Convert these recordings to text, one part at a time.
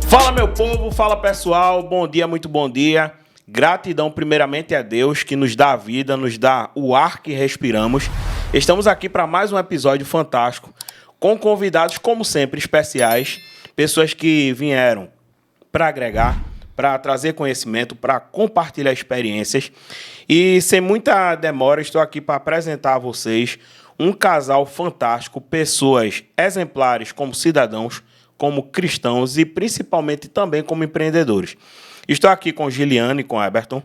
Fala, meu povo, fala, pessoal, bom dia, muito bom dia. Gratidão primeiramente a Deus que nos dá a vida, nos dá o ar que respiramos. Estamos aqui para mais um episódio fantástico, com convidados, como sempre, especiais, pessoas que vieram para agregar, para trazer conhecimento, para compartilhar experiências. E sem muita demora, estou aqui para apresentar a vocês um casal fantástico, pessoas exemplares como cidadãos, como cristãos e principalmente também como empreendedores. Estou aqui com Giliane e com Eberton.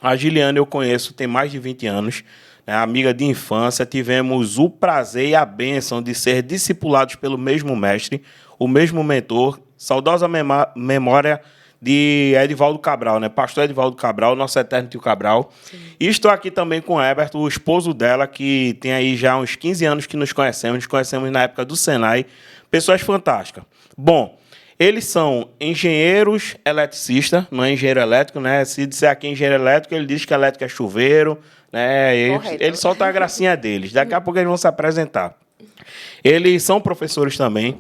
A Giliane eu conheço tem mais de 20 anos, né, amiga de infância. Tivemos o prazer e a bênção de ser discipulados pelo mesmo mestre, o mesmo mentor, saudosa memória de Edivaldo Cabral, né? Pastor Edivaldo Cabral, nosso eterno tio Cabral. Sim. E estou aqui também com o Eberton, o esposo dela, que tem aí já uns 15 anos que nos conhecemos na época do Senai. Pessoas fantásticas. Bom, eles são engenheiros eletricistas, não é engenheiro elétrico, né? Se disser aqui engenheiro elétrico, ele diz que elétrico é chuveiro, né? Ele solta a gracinha deles. Daqui a pouco eles vão se apresentar. Eles são professores também.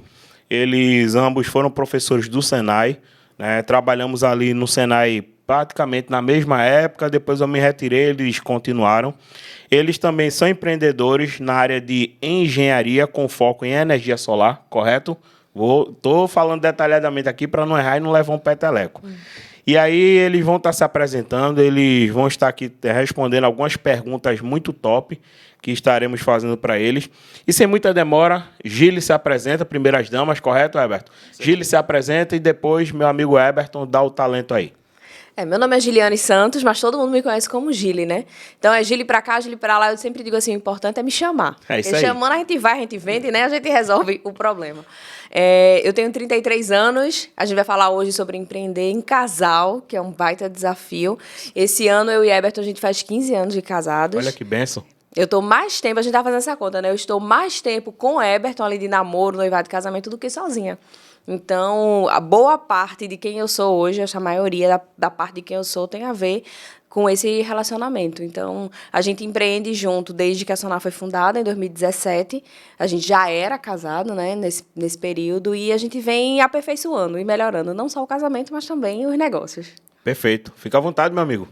Eles ambos foram professores do Senai, né? Trabalhamos ali no Senai praticamente na mesma época. Depois eu me retirei, eles continuaram. Eles também são empreendedores na área de engenharia com foco em energia solar, correto? Estou falando detalhadamente aqui para não errar e não levar um peteleco. E aí eles vão estar se apresentando, eles vão estar aqui respondendo algumas perguntas muito top que estaremos fazendo para eles. E sem muita demora, Gili se apresenta, primeiras damas, correto, Eberton? Gili se apresenta e depois meu amigo Eberton dá o talento aí. Meu nome é Giliane Santos, mas todo mundo me conhece como Gili, né? Então é Gili pra cá, Gili pra lá. Eu sempre digo assim, o importante é me chamar. É isso aí. Chamando a gente vai, a gente vende, né? A gente resolve o problema. Eu tenho 33 anos, a gente vai falar hoje sobre empreender em casal, que é um baita desafio. Esse ano eu e Eberton, a gente faz 15 anos de casados. Olha que bênção. Eu estou mais tempo, a gente tá fazendo essa conta, né? Eu estou mais tempo com Eberton ali de namoro, noivado, casamento, do que sozinha. Então, a boa parte de quem eu sou hoje, acho que a maioria da parte de quem eu sou tem a ver com esse relacionamento. Então, a gente empreende junto desde que a Sonar foi fundada, em 2017. A gente já era casado, né, nesse período, e a gente vem aperfeiçoando e melhorando não só o casamento, mas também os negócios. Perfeito. Fica à vontade, meu amigo.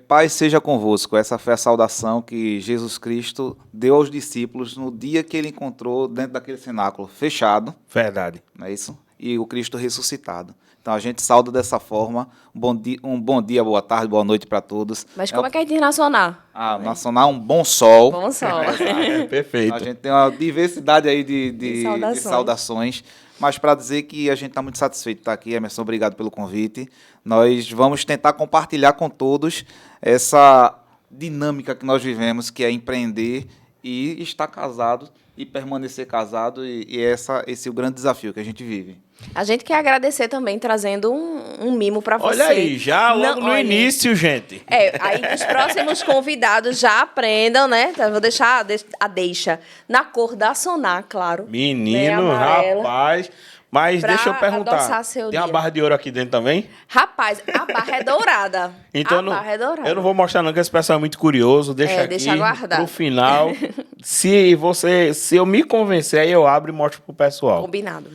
Paz seja convosco. Essa foi a saudação que Jesus Cristo deu aos discípulos no dia que ele encontrou dentro daquele cenáculo fechado. Verdade. Não é isso? E o Cristo ressuscitado. Então a gente sauda dessa forma. Um bom dia, boa tarde, boa noite para todos. Mas como é que é internacional? Nacional, um bom sol. Bom sol. Perfeito. A gente tem uma diversidade aí de saudações. Mas para dizer que a gente está muito satisfeito de estar aqui, Emerson, obrigado pelo convite. Nós vamos tentar compartilhar com todos essa dinâmica que nós vivemos, que é empreender e estar casado e permanecer casado, e esse é o grande desafio que a gente vive. A gente quer agradecer também, trazendo um mimo para você. Olha aí, já logo no início, gente. Aí os próximos convidados já aprendam, né? Então, eu vou deixar a deixa na cor da Sonar, claro. Menino, rapaz. Mas deixa eu perguntar, tem uma barra de ouro aqui dentro também? Rapaz, a barra é dourada. Então barra é dourada. Eu não vou mostrar não, que esse pessoal é muito curioso. Deixa aguardar pro final. Se eu me convencer, aí eu abro e mostro pro pessoal. Combinado.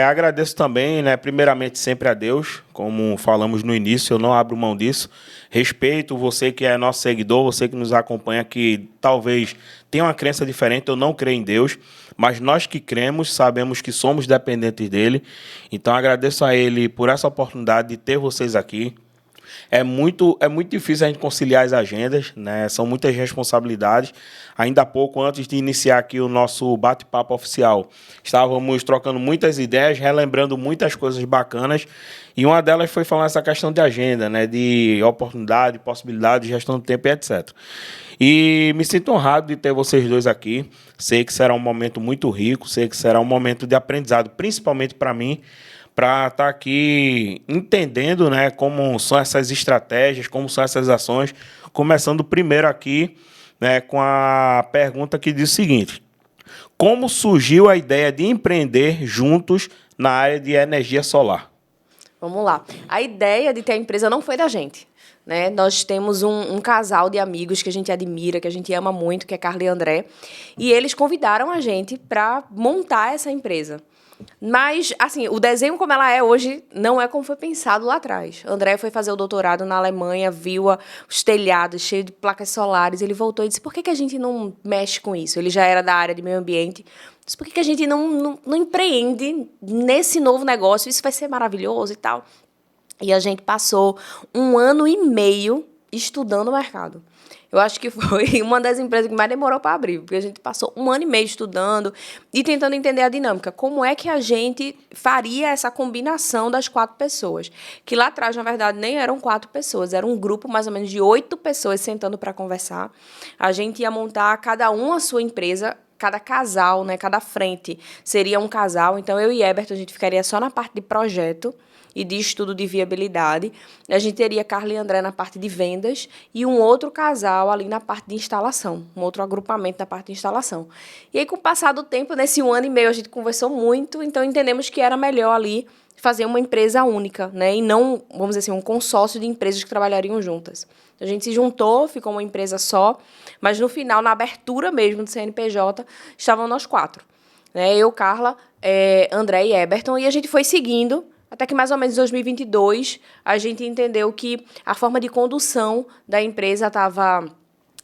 Agradeço também, né, primeiramente sempre a Deus, como falamos no início, eu não abro mão disso. Respeito você que é nosso seguidor, você que nos acompanha, que talvez tenha uma crença diferente, eu não creio em Deus, mas nós que cremos sabemos que somos dependentes dele. Então agradeço a ele por essa oportunidade de ter vocês aqui. É muito difícil a gente conciliar as agendas, né? São muitas responsabilidades. Ainda há pouco, antes de iniciar aqui o nosso bate-papo oficial, estávamos trocando muitas ideias, relembrando muitas coisas bacanas, e uma delas foi falar essa questão de agenda, né? De oportunidade, possibilidade, gestão do tempo e etc. E me sinto honrado de ter vocês dois aqui. Sei que será um momento muito rico, sei que será um momento de aprendizado, principalmente para mim, para estar aqui entendendo, né, como são essas estratégias, como são essas ações. Começando primeiro aqui, né, com a pergunta que diz o seguinte: como surgiu a ideia de empreender juntos na área de energia solar? Vamos lá. A ideia de ter a empresa não foi da gente, né? Nós temos um casal de amigos que a gente admira, que a gente ama muito, que é Carla e André, e eles convidaram a gente para montar essa empresa. Mas, assim, o desenho como ela é hoje não é como foi pensado lá atrás. André foi fazer o doutorado na Alemanha, viu os telhados cheios de placas solares. Ele voltou e disse, por que a gente não mexe com isso? Ele já era da área de meio ambiente. Disse, por que a gente não empreende nesse novo negócio? Isso vai ser maravilhoso e tal. E a gente passou 1 ano e meio estudando o mercado. Eu acho que foi uma das empresas que mais demorou para abrir, porque a gente passou 1 ano e meio estudando e tentando entender a dinâmica. Como é que a gente faria essa combinação das 4 pessoas? Que lá atrás, na verdade, nem eram 4 pessoas, era um grupo mais ou menos de 8 pessoas sentando para conversar. A gente ia montar cada um a sua empresa, cada casal, né, cada frente seria um casal. Então, eu e Heberton, a gente ficaria só na parte de projeto e de estudo de viabilidade. A gente teria Carla e André na parte de vendas e um outro casal ali na parte de instalação, um outro agrupamento na parte de instalação. E aí, com o passar do tempo, nesse 1 ano e meio, a gente conversou muito, então entendemos que era melhor ali fazer uma empresa única, né? E não, vamos dizer assim, um consórcio de empresas que trabalhariam juntas. A gente se juntou, ficou uma empresa só, mas no final, na abertura mesmo do CNPJ, estavam nós 4. Né? Eu, Carla, André e Heberton, e a gente foi seguindo. Até que mais ou menos em 2022, a gente entendeu que a forma de condução da empresa estava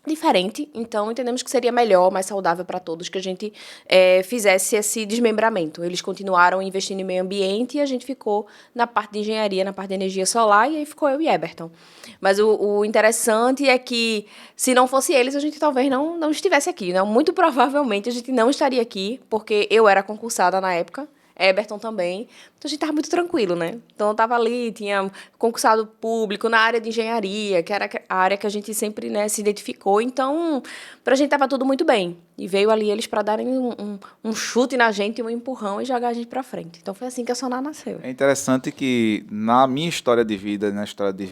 diferente, então entendemos que seria melhor, mais saudável para todos que a gente fizesse esse desmembramento. Eles continuaram investindo em meio ambiente e a gente ficou na parte de engenharia, na parte de energia solar, e aí ficou eu e Heberton. Mas o interessante é que, se não fosse eles, a gente talvez não estivesse aqui. Né? Muito provavelmente a gente não estaria aqui, porque eu era concursada na época, Heberton também. Então, a gente estava muito tranquilo, né? Então, eu estava ali, tinha concursado público na área de engenharia, que era a área que a gente sempre, né, se identificou. Então, para a gente estava tudo muito bem. E veio ali eles para darem um chute na gente, um empurrão e jogar a gente para frente. Então, foi assim que a Sonar nasceu. É interessante que, na minha história de vida, na história de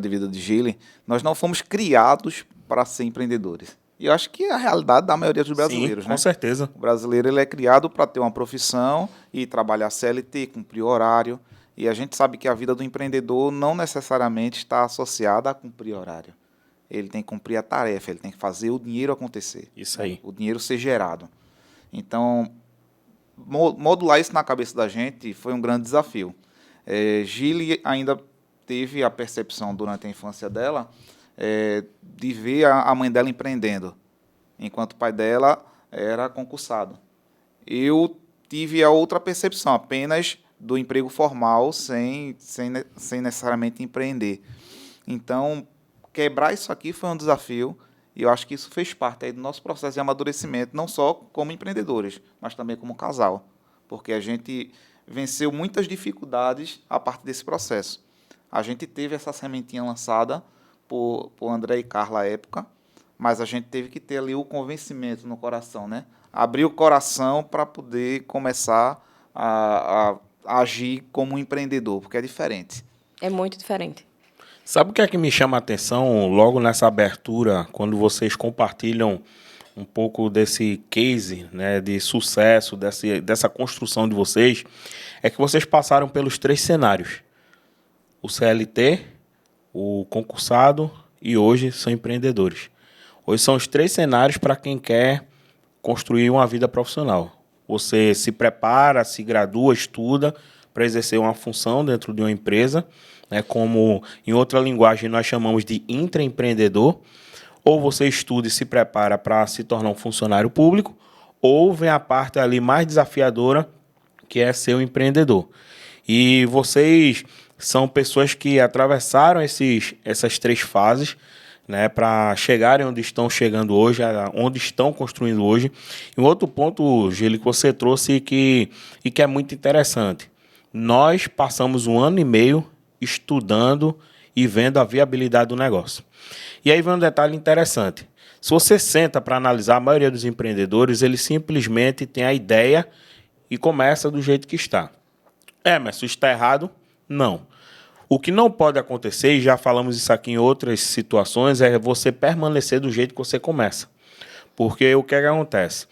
vida de Gili, nós não fomos criados para ser empreendedores. E eu acho que é a realidade da maioria dos brasileiros. Sim, com certeza. O brasileiro ele é criado para ter uma profissão e trabalhar CLT, cumprir horário. E a gente sabe que a vida do empreendedor não necessariamente está associada a cumprir horário. Ele tem que cumprir a tarefa, ele tem que fazer o dinheiro acontecer. Isso aí. O dinheiro ser gerado. Então, modular isso na cabeça da gente foi um grande desafio. Gili ainda teve a percepção durante a infância dela de ver a mãe dela empreendendo, enquanto o pai dela era concursado. Eu tive a outra percepção, apenas do emprego formal, sem necessariamente empreender. Então, quebrar isso aqui foi um desafio, e eu acho que isso fez parte aí do nosso processo de amadurecimento, não só como empreendedores, mas também como casal, porque a gente venceu muitas dificuldades a partir desse processo. A gente teve essa sementinha lançada por André e Carla à época, mas a gente teve que ter ali o convencimento no coração, né? Abrir o coração para poder começar a agir como um empreendedor, porque é diferente. É muito diferente. Sabe o que é que me chama a atenção logo nessa abertura, quando vocês compartilham um pouco desse case, né, de sucesso, dessa construção de vocês, é que vocês passaram pelos 3 cenários. O CLT, o concursado e hoje são empreendedores. Hoje são os 3 cenários para quem quer construir uma vida profissional. Você se prepara, se gradua, estuda para exercer uma função dentro de uma empresa, né, como em outra linguagem nós chamamos de intraempreendedor, ou você estuda e se prepara para se tornar um funcionário público, ou vem a parte ali mais desafiadora, que é ser um empreendedor. E vocês são pessoas que atravessaram essas 3 fases, né, para chegarem onde estão chegando hoje, onde estão construindo hoje. E um outro ponto, Gili, que você trouxe que é muito interessante. Nós passamos 1 ano e meio estudando e vendo a viabilidade do negócio. E aí vem um detalhe interessante. Se você senta para analisar, a maioria dos empreendedores, eles simplesmente tem a ideia e começa do jeito que está. Mas se está errado, não. O que não pode acontecer, e já falamos isso aqui em outras situações, é você permanecer do jeito que você começa. Porque o que acontece?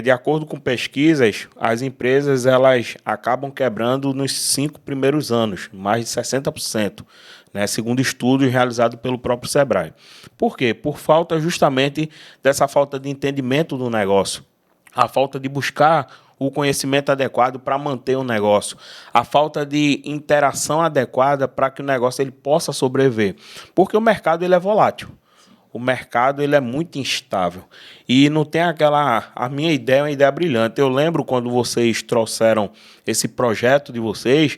De acordo com pesquisas, as empresas elas acabam quebrando nos 5 primeiros anos, mais de 60%, né, segundo estudos realizados pelo próprio Sebrae. Por quê? Por falta justamente dessa falta de entendimento do negócio. a falta de buscar o conhecimento adequado para manter o negócio, a falta de interação adequada para que o negócio ele possa sobreviver. Porque o mercado ele é volátil. O mercado ele é muito instável. E não tem aquela... A minha ideia é uma ideia brilhante. Eu lembro quando vocês trouxeram esse projeto de vocês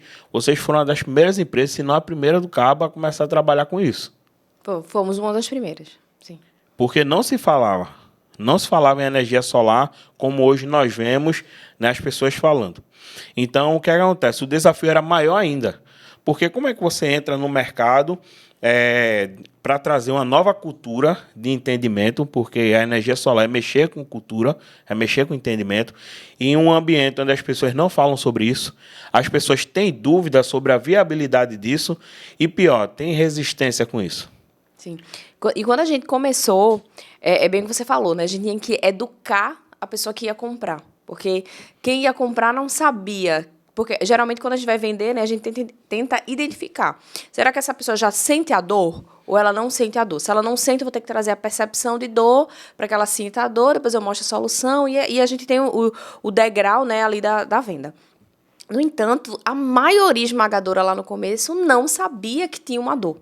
foram uma das primeiras empresas, se não a primeira do Cabo, a começar a trabalhar com isso. Fomos uma das primeiras, sim. Porque não se falava em energia solar como hoje nós vemos, né, as pessoas falando. Então, o que acontece? O desafio era maior ainda. Porque como é que você entra no mercado para trazer uma nova cultura de entendimento, porque a energia solar é mexer com cultura, é mexer com entendimento, em um ambiente onde as pessoas não falam sobre isso, as pessoas têm dúvidas sobre a viabilidade disso e, pior, tem resistência com isso. Sim. E quando a gente começou, é bem o que você falou, né? A gente tinha que educar a pessoa que ia comprar. Porque quem ia comprar não sabia. Porque, geralmente, quando a gente vai vender, né, a gente tenta identificar. Será que essa pessoa já sente a dor ou ela não sente a dor? Se ela não sente, eu vou ter que trazer a percepção de dor para que ela sinta a dor, depois eu mostro a solução e a gente tem o degrau, né, ali da venda. No entanto, a maioria esmagadora lá no começo não sabia que tinha uma dor.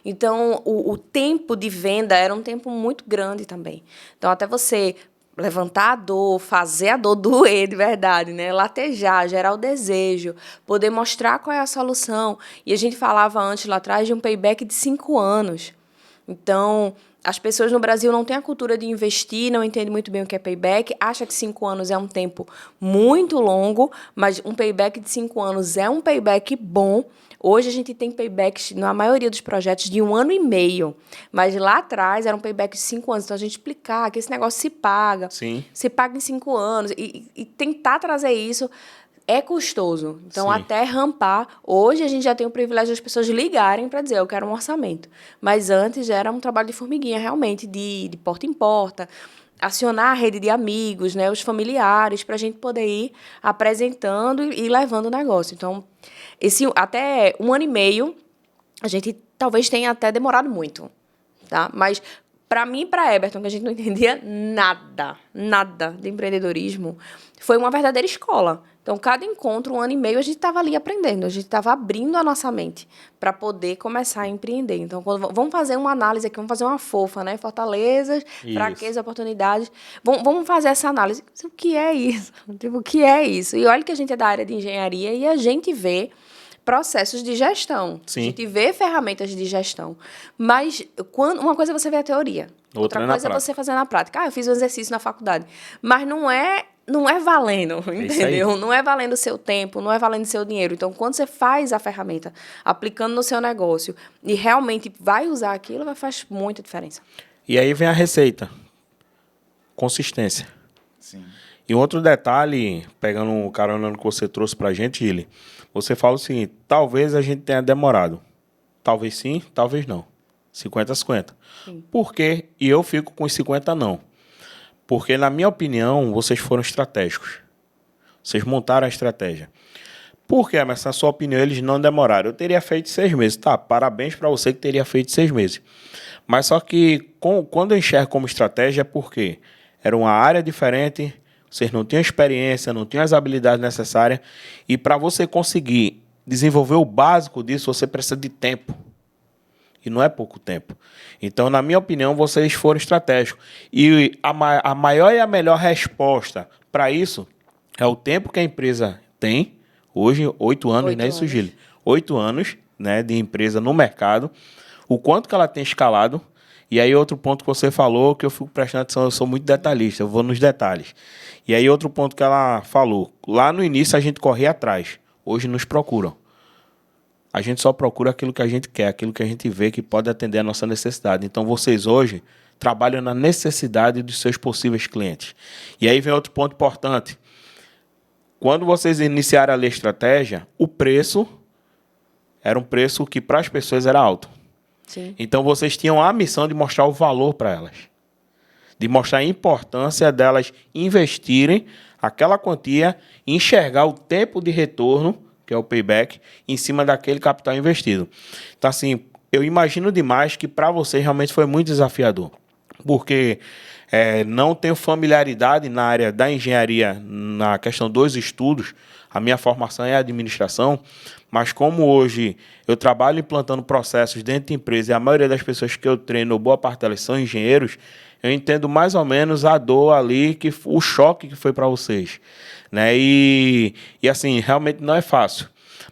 Então, o tempo de venda era um tempo muito grande também. Então, até você levantar a dor, fazer a dor doer de verdade, né? Latejar, gerar o desejo, poder mostrar qual é a solução. E a gente falava antes, lá atrás, de um payback de 5 anos. Então, as pessoas no Brasil não têm a cultura de investir, não entendem muito bem o que é payback, acham que 5 anos é um tempo muito longo, mas um payback de 5 anos é um payback bom. Hoje a gente tem paybacks, na maioria dos projetos, de 1 ano e meio. Mas lá atrás era um payback de 5 anos. Então, a gente explicar que esse negócio se paga. Sim. Se paga em 5 anos. E tentar trazer isso é custoso. Então, Sim. até rampar. Hoje, a gente já tem o privilégio das pessoas ligarem para dizer, eu quero um orçamento. Mas antes era um trabalho de formiguinha, realmente, de porta em porta. Acionar a rede de amigos, né, os familiares, para a gente poder ir apresentando e levando o negócio. Então, até 1 ano e meio, a gente talvez tenha até demorado muito, tá? Mas, para mim e para a Eberton, que a gente não entendia nada de empreendedorismo, foi uma verdadeira escola. Então, cada encontro, 1 ano e meio, a gente estava ali aprendendo, a gente estava abrindo a nossa mente para poder começar a empreender. Então, vamos fazer uma análise aqui, vamos fazer uma fofa, né? Fortalezas, fraquezas, oportunidades. Vamos fazer essa análise. O que é isso? Tipo, o que é isso? E olha que a gente é da área de engenharia e a gente vê processos de gestão. Sim. A gente vê ferramentas de gestão. Mas uma coisa é você ver a teoria, outra coisa é você fazer na prática. Eu fiz um exercício na faculdade. Mas não é valendo, entendeu? Não é valendo o seu tempo, não é valendo o seu dinheiro. Então, quando você faz a ferramenta, aplicando no seu negócio e realmente vai usar aquilo, faz muita diferença. E aí vem a receita. Consistência. Sim. E outro detalhe, pegando o carona que você trouxe pra gente, Gili, você fala o seguinte, talvez a gente tenha demorado. Talvez sim, talvez não. 50-50. Por quê? E eu fico com os 50 não. Porque, na minha opinião, vocês foram estratégicos. Vocês montaram a estratégia. Por quê, mas na sua opinião, eles não demoraram? Eu teria feito 6 meses. Tá, parabéns para você que teria feito 6 meses. Mas só que, quando eu enxergo como estratégia, é porque era uma área diferente, vocês não tinham experiência, não tinham as habilidades necessárias. E para você conseguir desenvolver o básico disso, você precisa de tempo. E não é pouco tempo. Então, na minha opinião, vocês foram estratégicos. E a maior e a melhor resposta para isso é o tempo que a empresa tem. Hoje, 8 anos, né, isso, Gili? 8 anos, né, de empresa no mercado. O quanto que ela tem escalado. E aí, outro ponto que você falou, que eu fico prestando atenção, eu sou muito detalhista, eu vou nos detalhes. E aí, outro ponto que ela falou. Lá no início, a gente corria atrás. Hoje, nos procuram. A gente só procura aquilo que a gente quer, aquilo que a gente vê que pode atender a nossa necessidade. Então, vocês hoje trabalham na necessidade dos seus possíveis clientes. E aí vem outro ponto importante. Quando vocês iniciaram a estratégia, o preço era um preço que para as pessoas era alto. Sim. Então, vocês tinham a missão de mostrar o valor para elas. De mostrar a importância delas investirem aquela quantia e enxergar o tempo de retorno, que é o payback, em cima daquele capital investido. Então, assim, eu imagino demais que para vocês realmente foi muito desafiador. porque não tenho familiaridade na área da engenharia, na questão dos estudos. A minha formação é administração, mas como hoje eu trabalho implantando processos dentro de empresa e a maioria das pessoas que eu treino, boa parte delas são engenheiros, eu entendo mais ou menos a dor ali, o choque que foi para vocês, né? E assim, realmente não é fácil.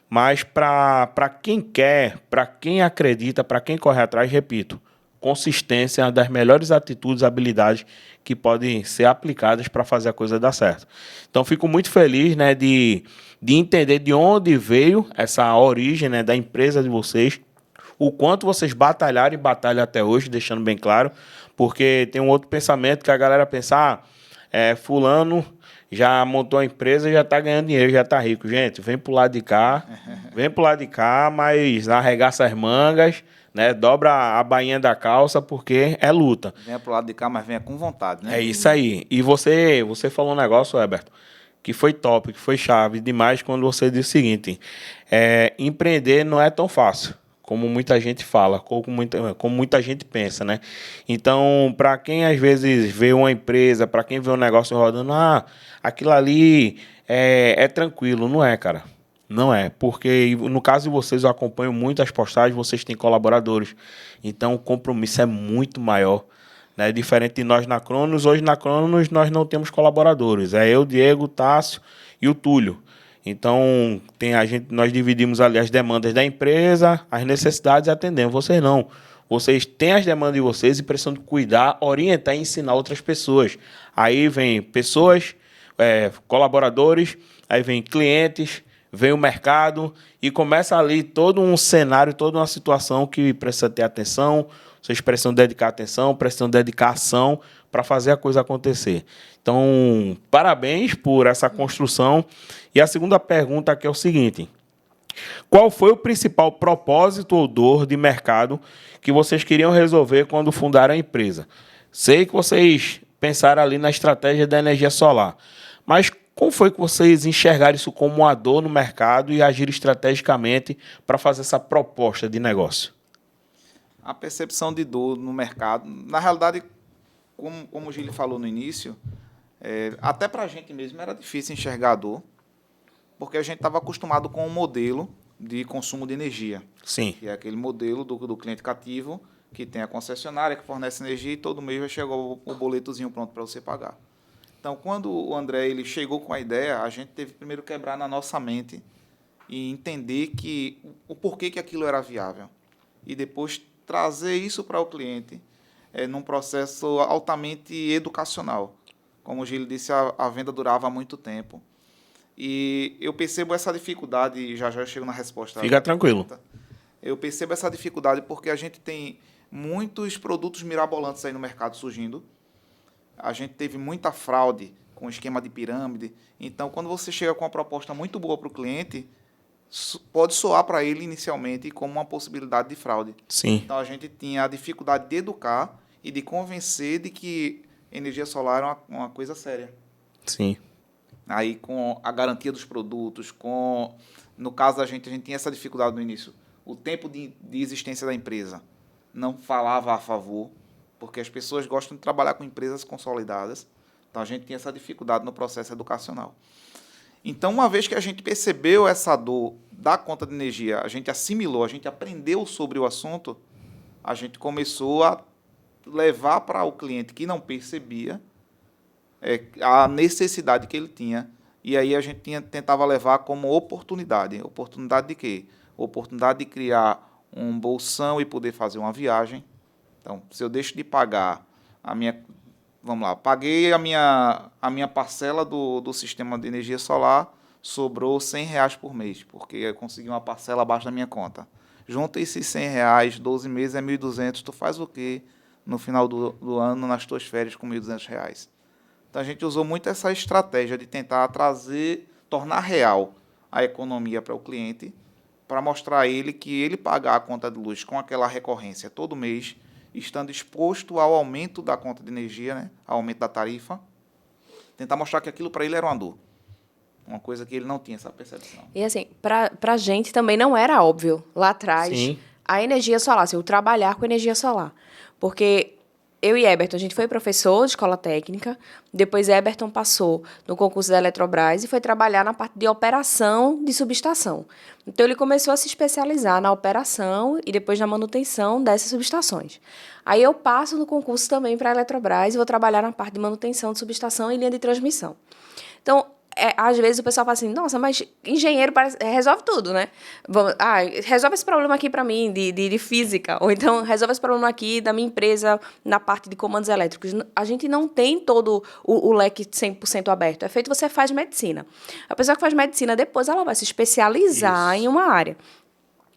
Mas para quem quer, para quem acredita, para quem corre atrás, repito, consistência é uma das melhores atitudes, habilidades que podem ser aplicadas para fazer a coisa dar certo. Então, fico muito feliz, né, de entender de onde veio essa origem, né, da empresa de vocês, o quanto vocês batalharam e batalham até hoje, deixando bem claro, porque tem um outro pensamento que a galera pensa, fulano já montou a empresa, já está ganhando dinheiro, já está rico. Gente, vem pro lado de cá, mas arregaça as mangas, né? Dobra a bainha da calça, porque é luta. Venha pro lado de cá, mas venha com vontade, né? É isso aí. E você falou um negócio, Heberto, que foi top, que foi chave demais quando você disse o seguinte, empreender não é tão fácil como muita gente fala, como muita gente pensa, né? Então, para quem às vezes vê uma empresa, para quem vê um negócio rodando, aquilo ali é tranquilo. Não é, cara. Não é, porque no caso de vocês, eu acompanho muito as postagens, vocês têm colaboradores, então o compromisso é muito maior, né? Diferente de nós na Cronos, hoje na Cronos nós não temos colaboradores, é eu, Diego, Tássio e o Túlio. Então, nós dividimos ali as demandas da empresa, as necessidades e atendemos. Vocês não. Vocês têm as demandas de vocês e precisam cuidar, orientar e ensinar outras pessoas. Aí vem pessoas, colaboradores, aí vem clientes, vem o mercado e começa ali todo um cenário, toda uma situação que precisa ter atenção. Vocês precisam dedicar atenção, precisam dedicar ação para fazer a coisa acontecer. Então, parabéns por essa construção. E a segunda pergunta aqui é o seguinte: qual foi o principal propósito ou dor de mercado que vocês queriam resolver quando fundaram a empresa? Sei que vocês pensaram ali na estratégia da energia solar, mas como foi que vocês enxergaram isso como uma dor no mercado e agiram estrategicamente para fazer essa proposta de negócio? A percepção de dor no mercado, na realidade, como o Gili falou no início, até para a gente mesmo era difícil enxergar a dor, porque a gente estava acostumado com um modelo de consumo de energia. Sim. Que é aquele modelo do cliente cativo, que tem a concessionária, que fornece energia e todo mês vai chegar o boletozinho pronto para você pagar. Então, quando o André ele chegou com a ideia, a gente teve primeiro que quebrar na nossa mente e entender o porquê que aquilo era viável. E depois trazer isso para o cliente num processo altamente educacional. Como o Gil disse, a venda durava muito tempo. E eu percebo essa dificuldade, e já eu chego na resposta. Fica tranquilo. Eu percebo essa dificuldade porque a gente tem muitos produtos mirabolantes aí no mercado surgindo. A gente teve muita fraude com esquema de pirâmide. Então, quando você chega com uma proposta muito boa para o cliente, pode soar para ele inicialmente como uma possibilidade de fraude. Sim. Então, a gente tinha a dificuldade de educar e de convencer de que energia solar era uma coisa séria. Sim. Aí, com a garantia dos produtos, no caso da gente tinha essa dificuldade no início. O tempo de existência da empresa não falava a favor, porque as pessoas gostam de trabalhar com empresas consolidadas. Então, a gente tinha essa dificuldade no processo educacional. Então, uma vez que a gente percebeu essa dor da conta de energia, a gente assimilou, a gente aprendeu sobre o assunto, a gente começou a levar para o cliente que não percebia a necessidade que ele tinha. E aí a gente tentava levar como oportunidade. Oportunidade de quê? Oportunidade de criar um bolsão e poder fazer uma viagem. Então, se eu deixo de pagar paguei a minha parcela do sistema de energia solar, sobrou R$100 por mês, porque eu consegui uma parcela abaixo da minha conta. Junta esses R$100, 12 meses é R$1.200, tu faz o quê no final do ano, nas tuas férias, com R$1.200? Então, a gente usou muito essa estratégia de tentar tornar real a economia para o cliente, para mostrar a ele que ele pagar a conta de luz com aquela recorrência todo mês, estando exposto ao aumento da conta de energia, né, ao aumento da tarifa, tentar mostrar que aquilo para ele era uma dor. Uma coisa que ele não tinha essa percepção. E assim, para a gente também não era óbvio lá atrás. Sim. A energia solar, assim, o trabalhar com energia solar. Porque eu e Eberton, a gente foi professor de escola técnica, depois Eberton passou no concurso da Eletrobras e foi trabalhar na parte de operação de subestação. Então, ele começou a se especializar na operação e depois na manutenção dessas subestações. Aí, eu passo no concurso também para a Eletrobras e vou trabalhar na parte de manutenção de subestação e linha de transmissão. Então, às vezes o pessoal fala assim, nossa, mas engenheiro resolve tudo, né? Resolve esse problema aqui para mim, de física, ou então resolve esse problema aqui da minha empresa na parte de comandos elétricos. A gente não tem todo o leque 100% aberto. É feito, você faz medicina. A pessoa que faz medicina, depois ela vai se especializar em uma área.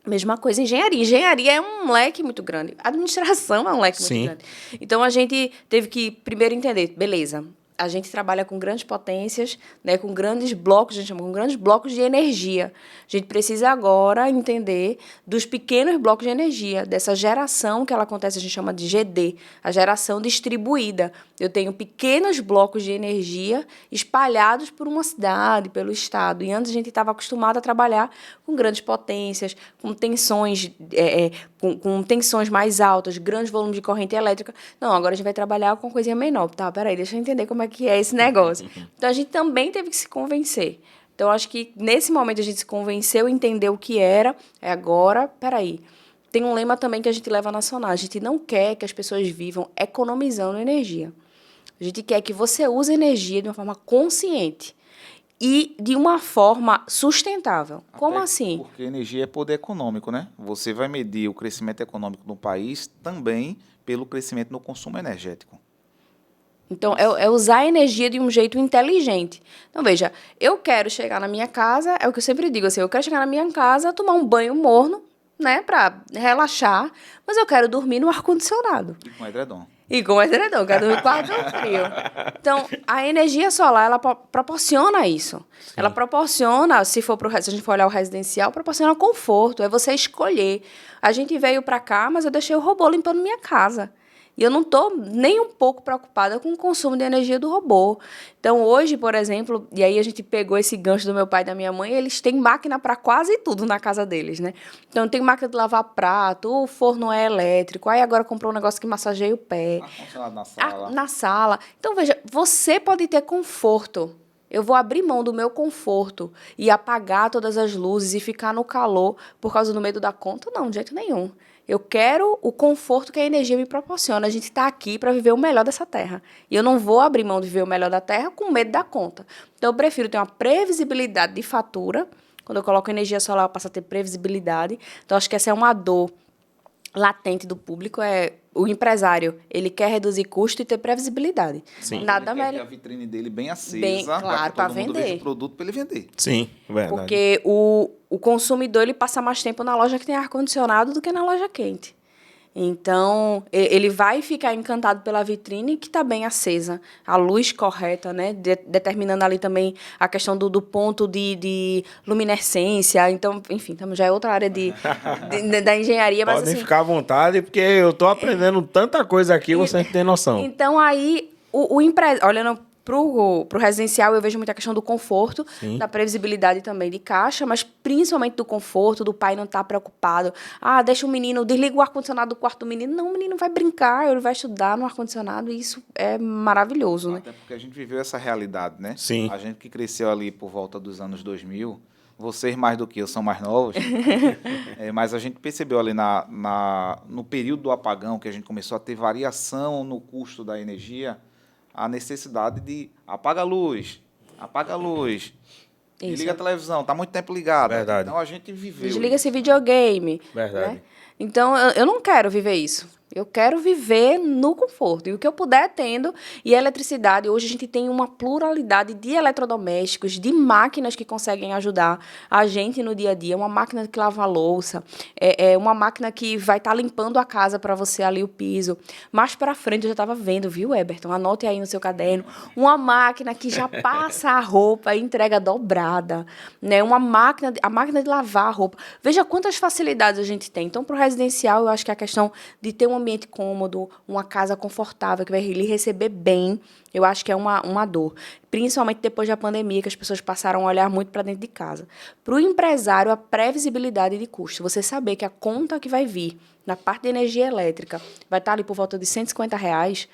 Mesma coisa, engenharia. Engenharia é um leque muito grande. Administração é um leque muito grande. Então, a gente teve que primeiro entender, beleza, a gente trabalha com grandes potências, né, com grandes blocos, a gente chama com grandes blocos de energia. A gente precisa agora entender dos pequenos blocos de energia, dessa geração que ela acontece, a gente chama de GD, a geração distribuída. Eu tenho pequenos blocos de energia espalhados por uma cidade, pelo estado. E antes a gente estava acostumado a trabalhar com grandes potências, com tensões, com tensões mais altas, grandes volumes de corrente elétrica. Não, agora a gente vai trabalhar com coisinha menor. Tá, peraí, deixa eu entender como é que é esse negócio. Então, a gente também teve que se convencer. Então, acho que nesse momento a gente se convenceu, entendeu o que era. Agora, peraí. Tem um lema também que a gente leva na Sonar. A gente não quer que as pessoas vivam economizando energia. A gente quer que você use energia de uma forma consciente e de uma forma sustentável. Como assim? Porque energia é poder econômico, né? Você vai medir o crescimento econômico do país também pelo crescimento no consumo energético. Então, é usar a energia de um jeito inteligente. Então, veja, eu quero chegar na minha casa, é o que eu sempre digo, assim, eu quero chegar na minha casa, tomar um banho morno, né, para relaxar, mas eu quero dormir no ar-condicionado. E com edredom. Eu quero dormir com quarto frio. Então, a energia solar, ela proporciona isso. Sim. Ela proporciona, se a gente for olhar o residencial, proporciona conforto, é você escolher. A gente veio para cá, mas eu deixei o robô limpando minha casa. E eu não estou nem um pouco preocupada com o consumo de energia do robô. Então, hoje, por exemplo, e aí a gente pegou esse gancho do meu pai e da minha mãe, eles têm máquina para quase tudo na casa deles, né? Então, tem máquina de lavar prato, o forno é elétrico, aí agora comprou um negócio que massageia o pé. Ar-condicionado na sala. Na sala. Então, veja, você pode ter conforto. Eu vou abrir mão do meu conforto e apagar todas as luzes e ficar no calor por causa do medo da conta? Não, de jeito nenhum. Eu quero o conforto que a energia me proporciona. A gente está aqui para viver o melhor dessa terra. E eu não vou abrir mão de viver o melhor da terra com medo da conta. Então, eu prefiro ter uma previsibilidade de fatura. Quando eu coloco energia solar, eu passo a ter previsibilidade. Então, acho que essa é uma dor latente do público, o empresário, ele quer reduzir custo e ter previsibilidade. Sim. Nada melhor. Ele quer a vitrine dele bem acesa, claro, para vender. Veja o produto para ele vender. Sim, verdade. Porque o consumidor, ele passa mais tempo na loja que tem ar-condicionado do que na loja quente. Então, ele vai ficar encantado pela vitrine que está bem acesa, a luz correta, né? Determinando ali também a questão do ponto de luminescência. Então, enfim, já é outra área da engenharia. Mas, podem assim, ficar à vontade, porque eu estou aprendendo tanta coisa aqui, você tem noção. Então, aí, o empresário, olhando pro residencial, eu vejo muita questão do conforto, sim, da previsibilidade também de caixa, mas principalmente do conforto, do pai não estar preocupado. Deixa o menino, desliga o ar-condicionado do quarto do menino. Não, o menino vai brincar, ele vai estudar no ar-condicionado, e isso é maravilhoso, né? Até porque a gente viveu essa realidade, né? Sim. A gente que cresceu ali por volta dos anos 2000, vocês mais do que eu são mais novos, mas a gente percebeu ali no período do apagão, que a gente começou a ter variação no custo da energia, a necessidade de apaga a luz, desliga a televisão, está muito tempo ligado. Verdade. Então a gente viveu. Desliga esse videogame. Verdade. Né? Então eu não quero viver isso. Eu quero viver no conforto. E o que eu puder tendo. E a eletricidade, hoje a gente tem uma pluralidade de eletrodomésticos, de máquinas que conseguem ajudar a gente no dia a dia. Uma máquina que lava a louça, uma máquina que vai estar limpando a casa para você ali o piso. Mais para frente, eu já estava vendo, viu, Eberton? Anote aí no seu caderno. Uma máquina que já passa a roupa e entrega dobrada. Né? A máquina de lavar a roupa. Veja quantas facilidades a gente tem. Então, para o residencial, eu acho que a questão de ter um ambiente cômodo, uma casa confortável, que vai lhe receber bem, eu acho que é uma dor. Principalmente depois da pandemia, que as pessoas passaram a olhar muito para dentro de casa. Para o empresário, a previsibilidade de custo. Você saber que a conta que vai vir na parte de energia elétrica vai estar ali por volta de R$150,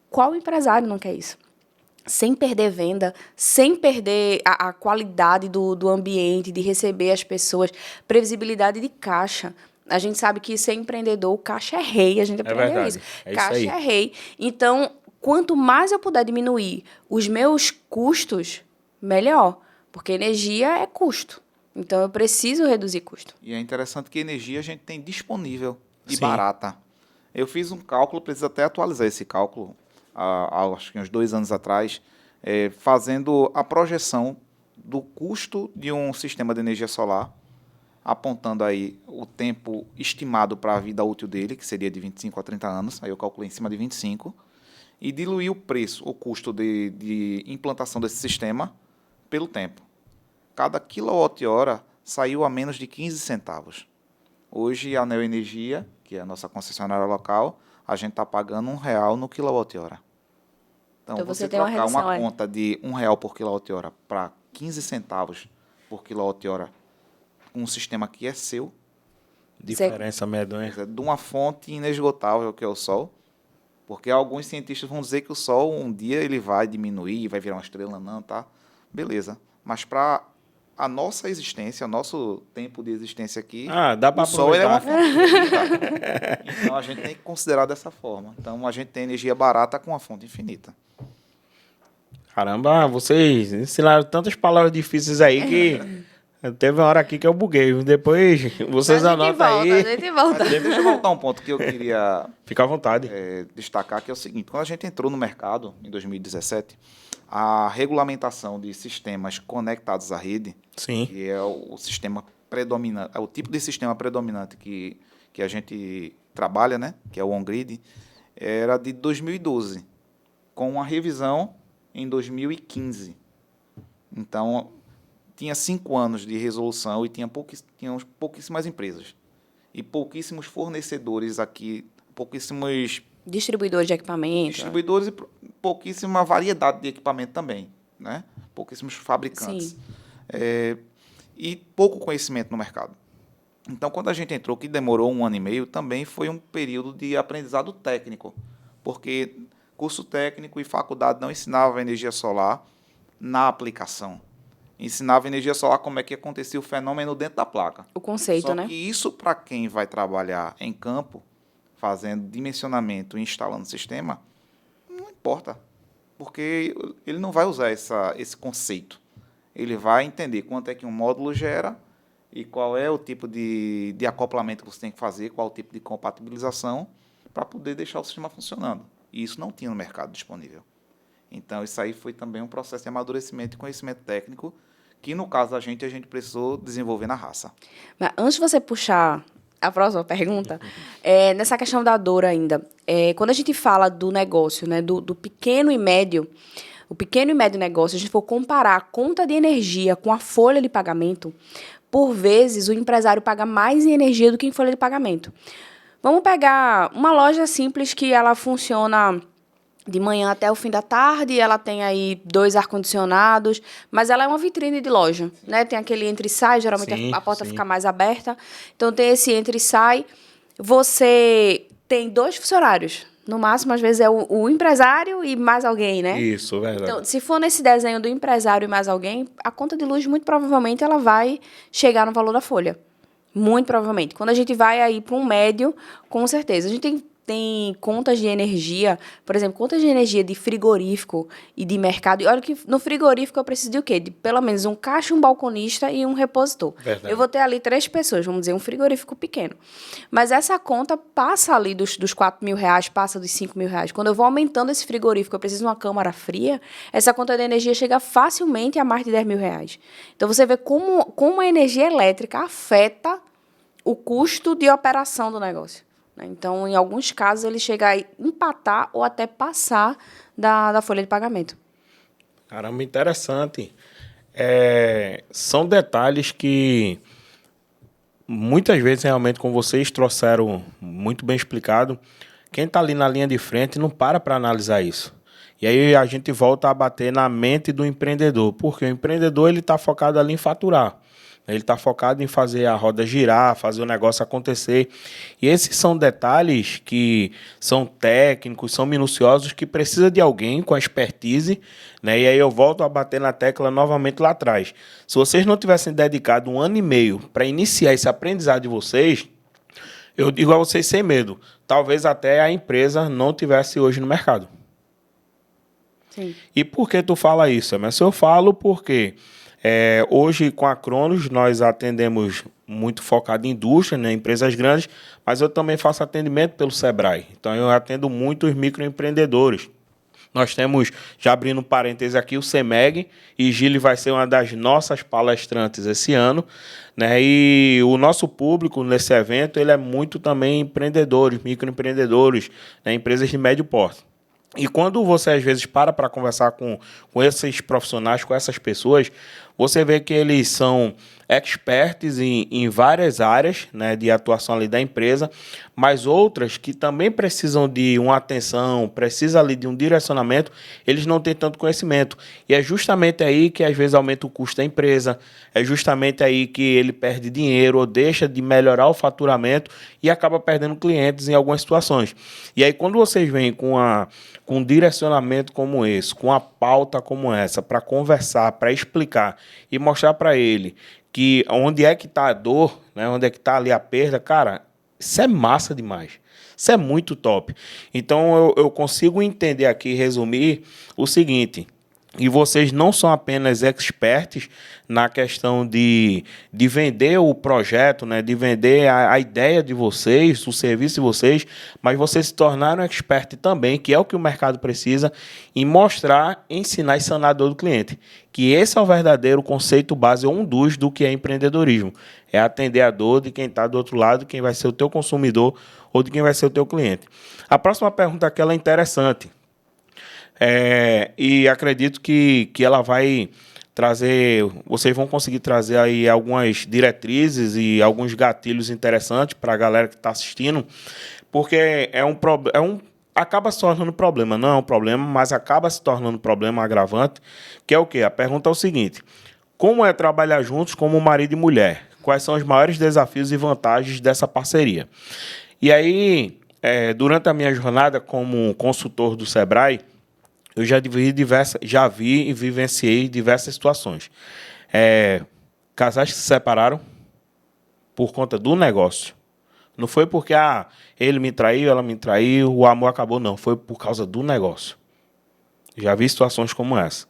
qual empresário não quer isso? Sem perder venda, sem perder a qualidade do ambiente, de receber as pessoas, previsibilidade de caixa. A gente sabe que ser empreendedor, o caixa é rei, a gente aprendeu isso. Caixa é rei. Então, quanto mais eu puder diminuir os meus custos, melhor. Porque energia é custo. Então, eu preciso reduzir custo. E é interessante que energia a gente tem disponível e barata. Eu fiz um cálculo, preciso até atualizar esse cálculo, acho que uns 2 anos atrás, fazendo a projeção do custo de um sistema de energia solar, apontando aí o tempo estimado para a vida útil dele, que seria de 25 a 30 anos, aí eu calculei em cima de 25, e diluir o preço, o custo de implantação desse sistema pelo tempo. Cada quilowatt-hora saiu a menos de 15 centavos. Hoje, a Neoenergia, que é a nossa concessionária local, a gente está pagando R$1 no quilowatt-hora. Então, você trocar uma conta de R$1 por quilowatt-hora para 15 centavos por quilowatt-hora, um sistema que é seu. Diferença medonha. De uma fonte inesgotável que é o Sol. Porque alguns cientistas vão dizer que o Sol, um dia, ele vai diminuir, vai virar uma estrela, não, tá? Beleza. Mas para a nossa existência, o nosso tempo de existência aqui, dá para o Sol ele é uma fonte infinita. Então, a gente tem que considerar dessa forma. Então, a gente tem energia barata com uma fonte infinita. Caramba, vocês ensinaram tantas palavras difíceis aí que teve uma hora aqui que eu buguei. Depois vocês anotam aí. A gente volta. Deixa eu voltar um ponto que eu queria Fica à vontade. Destacar, que é o seguinte. Quando a gente entrou no mercado, em 2017, a regulamentação de sistemas conectados à rede, Sim. que é o sistema predominante, é o tipo de sistema predominante que a gente trabalha, né, que é o on-grid, era de 2012, com uma revisão em 2015. Então, tinha 5 anos de resolução e tinha pouquíssimas empresas. E pouquíssimos fornecedores aqui, pouquíssimos distribuidores de equipamento. Distribuidores e pouquíssima variedade de equipamento também, né? Pouquíssimos fabricantes. Sim. E pouco conhecimento no mercado. Então, quando a gente entrou, que demorou 1 ano e meio, também foi um período de aprendizado técnico, porque curso técnico e faculdade não ensinava energia solar na aplicação. Ensinava energia solar como é que acontecia o fenômeno dentro da placa. O conceito, né? Só que isso, para quem vai trabalhar em campo, fazendo dimensionamento e instalando o sistema, não importa, porque ele não vai usar esse conceito. Ele vai entender quanto é que um módulo gera e qual é o tipo de acoplamento que você tem que fazer, qual é o tipo de compatibilização para poder deixar o sistema funcionando. E isso não tinha no mercado disponível. Então, isso aí foi também um processo de amadurecimento e conhecimento técnico que, no caso da gente, a gente precisou desenvolver na raça. Mas antes de você puxar a próxima pergunta, nessa questão da dor ainda, quando a gente fala do negócio, né, do pequeno e médio, o pequeno e médio negócio, se a gente for comparar a conta de energia com a folha de pagamento, por vezes o empresário paga mais em energia do que em folha de pagamento. Vamos pegar uma loja simples que ela funciona de manhã até o fim da tarde, ela tem aí 2 ar-condicionados, mas ela é uma vitrine de loja, né? Tem aquele entra e sai, geralmente a porta fica mais aberta. Então, tem esse entra e sai. Você tem 2 funcionários. No máximo, às vezes, é o empresário e mais alguém, né? Isso, verdade. Então, se for nesse desenho do empresário e mais alguém, a conta de luz, muito provavelmente, ela vai chegar no valor da folha. Muito provavelmente. Quando a gente vai aí para um médio, com certeza. A gente tem contas de energia, por exemplo, contas de energia de frigorífico e de mercado. E olha que no frigorífico eu preciso de o quê? De pelo menos um caixa, um balconista e um repositor. Verdade. Eu vou ter ali 3 pessoas, vamos dizer, um frigorífico pequeno. Mas essa conta passa ali dos R$4.000, passa dos R$5.000. Quando eu vou aumentando esse frigorífico, eu preciso de uma câmara fria, essa conta de energia chega facilmente a mais de R$10.000. Então, você vê como a energia elétrica afeta o custo de operação do negócio. Então, em alguns casos, ele chega a empatar ou até passar da folha de pagamento. Caramba, interessante. São detalhes que muitas vezes, realmente, como vocês trouxeram muito bem explicado, quem está ali na linha de frente não para analisar isso. E aí a gente volta a bater na mente do empreendedor, porque o empreendedor ele está focado ali em faturar. Ele está focado em fazer a roda girar, fazer o negócio acontecer. E esses são detalhes que são técnicos, são minuciosos, que precisa de alguém com expertise, né? E aí eu volto a bater na tecla novamente lá atrás. Se vocês não tivessem dedicado 1 ano e meio para iniciar esse aprendizado de vocês, eu digo a vocês sem medo, talvez até a empresa não tivesse hoje no mercado. Sim. E por que tu fala isso? Mas eu falo porque... hoje, com a Cronos, nós atendemos muito focado em indústria, né, empresas grandes, mas eu também faço atendimento pelo Sebrae. Então, eu atendo muito os microempreendedores. Nós temos, já abrindo um parêntese aqui, o CEMEG, e Gili vai ser uma das nossas palestrantes esse ano, né? E o nosso público nesse evento ele é muito também empreendedores, microempreendedores, né, empresas de médio porte. E quando você, às vezes, para conversar com esses profissionais, com essas pessoas, você vê que eles são experts em várias áreas, né, de atuação ali da empresa, mas outras que também precisam de uma atenção, precisam ali de um direcionamento, eles não têm tanto conhecimento. E é justamente aí que, às vezes, aumenta o custo da empresa, é justamente aí que ele perde dinheiro ou deixa de melhorar o faturamento e acaba perdendo clientes em algumas situações. E aí, quando vocês vêm com um direcionamento como esse, com uma pauta como essa, para conversar, para explicar e mostrar para ele que onde é que está a dor, né, onde é que está ali a perda, cara, isso é massa demais. Isso é muito top. Então, eu consigo entender aqui, resumir o seguinte... E vocês não são apenas experts na questão de vender o projeto, né, de vender a ideia de vocês, o serviço de vocês, mas vocês se tornaram expert também, que é o que o mercado precisa, em mostrar, ensinar e sanar a dor do cliente. Que esse é o verdadeiro conceito base, um dos do que é empreendedorismo. É atender a dor de quem está do outro lado, quem vai ser o teu consumidor ou de quem vai ser o teu cliente. A próxima pergunta aqui ela é interessante. E acredito que ela vai trazer, vocês vão conseguir trazer aí algumas diretrizes e alguns gatilhos interessantes para a galera que está assistindo, porque acaba se tornando problema, não é um problema, mas acaba se tornando problema agravante, que é o quê? A pergunta é o seguinte: como é trabalhar juntos como marido e mulher? Quais são os maiores desafios e vantagens dessa parceria? E aí, durante a minha jornada como consultor do Sebrae, eu já vi e vivenciei diversas situações. Casais que se separaram por conta do negócio. Não foi porque ele me traiu, ela me traiu, o amor acabou, não. Foi por causa do negócio. Já vi situações como essa.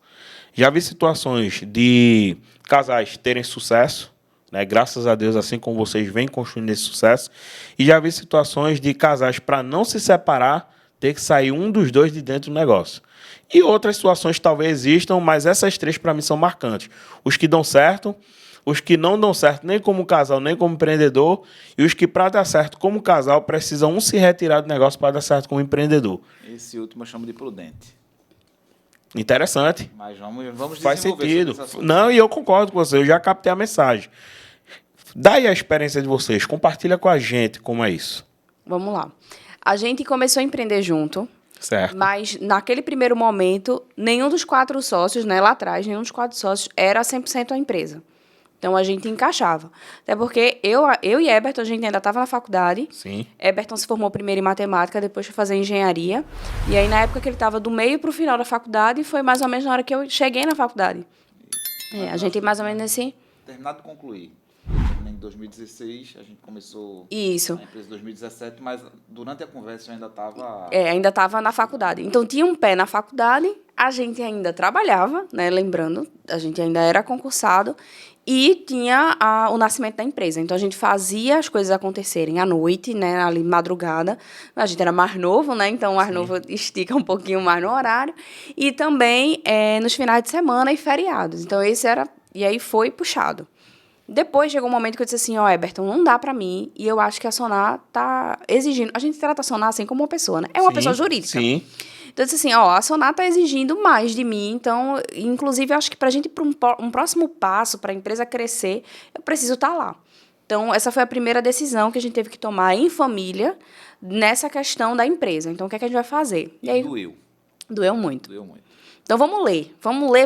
Já vi situações de casais terem sucesso, né, graças a Deus, assim como vocês vêm construindo esse sucesso. E já vi situações de casais, para não se separar, ter que sair um dos dois de dentro do negócio. E outras situações talvez existam, mas essas 3 para mim são marcantes. Os que dão certo, os que não dão certo nem como casal, nem como empreendedor, e os que, para dar certo como casal, precisam um se retirar do negócio para dar certo como empreendedor. Esse último eu chamo de prudente. Interessante. Mas vamos faz sentido. Não, e eu concordo com você, eu já captei a mensagem. Daí a experiência de vocês, compartilha com a gente como é isso. Vamos lá. A gente começou a empreender junto. Certo. Mas, naquele primeiro momento, nenhum dos 4 sócios, né, lá atrás, nenhum dos 4 sócios era 100% a empresa. Então, a gente encaixava. Até porque eu e Eberton, a gente ainda estava na faculdade. Sim. Eberton se formou primeiro em matemática, depois foi fazer engenharia. E aí, na época que ele estava do meio para o final da faculdade, foi mais ou menos na hora que eu cheguei na faculdade. A gente mais ou menos assim... Terminado de concluir. Em 2016, a gente começou Isso. a empresa em 2017, mas durante a conversa eu ainda estava... ainda estava na faculdade. Então, tinha um pé na faculdade, a gente ainda trabalhava, né, lembrando, a gente ainda era concursado, e tinha o nascimento da empresa. Então, a gente fazia as coisas acontecerem à noite, né, ali madrugada. A gente era mais novo, né, então o mais novo estica um pouquinho mais no horário. E também nos finais de semana e feriados. Então, esse era... E aí foi puxado. Depois chegou um momento que eu disse assim, Eberton, não dá pra mim, e eu acho que a Sonar tá exigindo... A gente trata a Sonar assim como uma pessoa, né? É uma pessoa jurídica. Sim. Então, eu disse assim, a Sonar tá exigindo mais de mim, então, inclusive, eu acho que pra gente ir pra um próximo passo, pra empresa crescer, eu preciso estar lá. Então, essa foi a primeira decisão que a gente teve que tomar em família nessa questão da empresa. Então, o que é que a gente vai fazer? E aí, doeu. Doeu muito. Doeu muito. Então, vamos ler,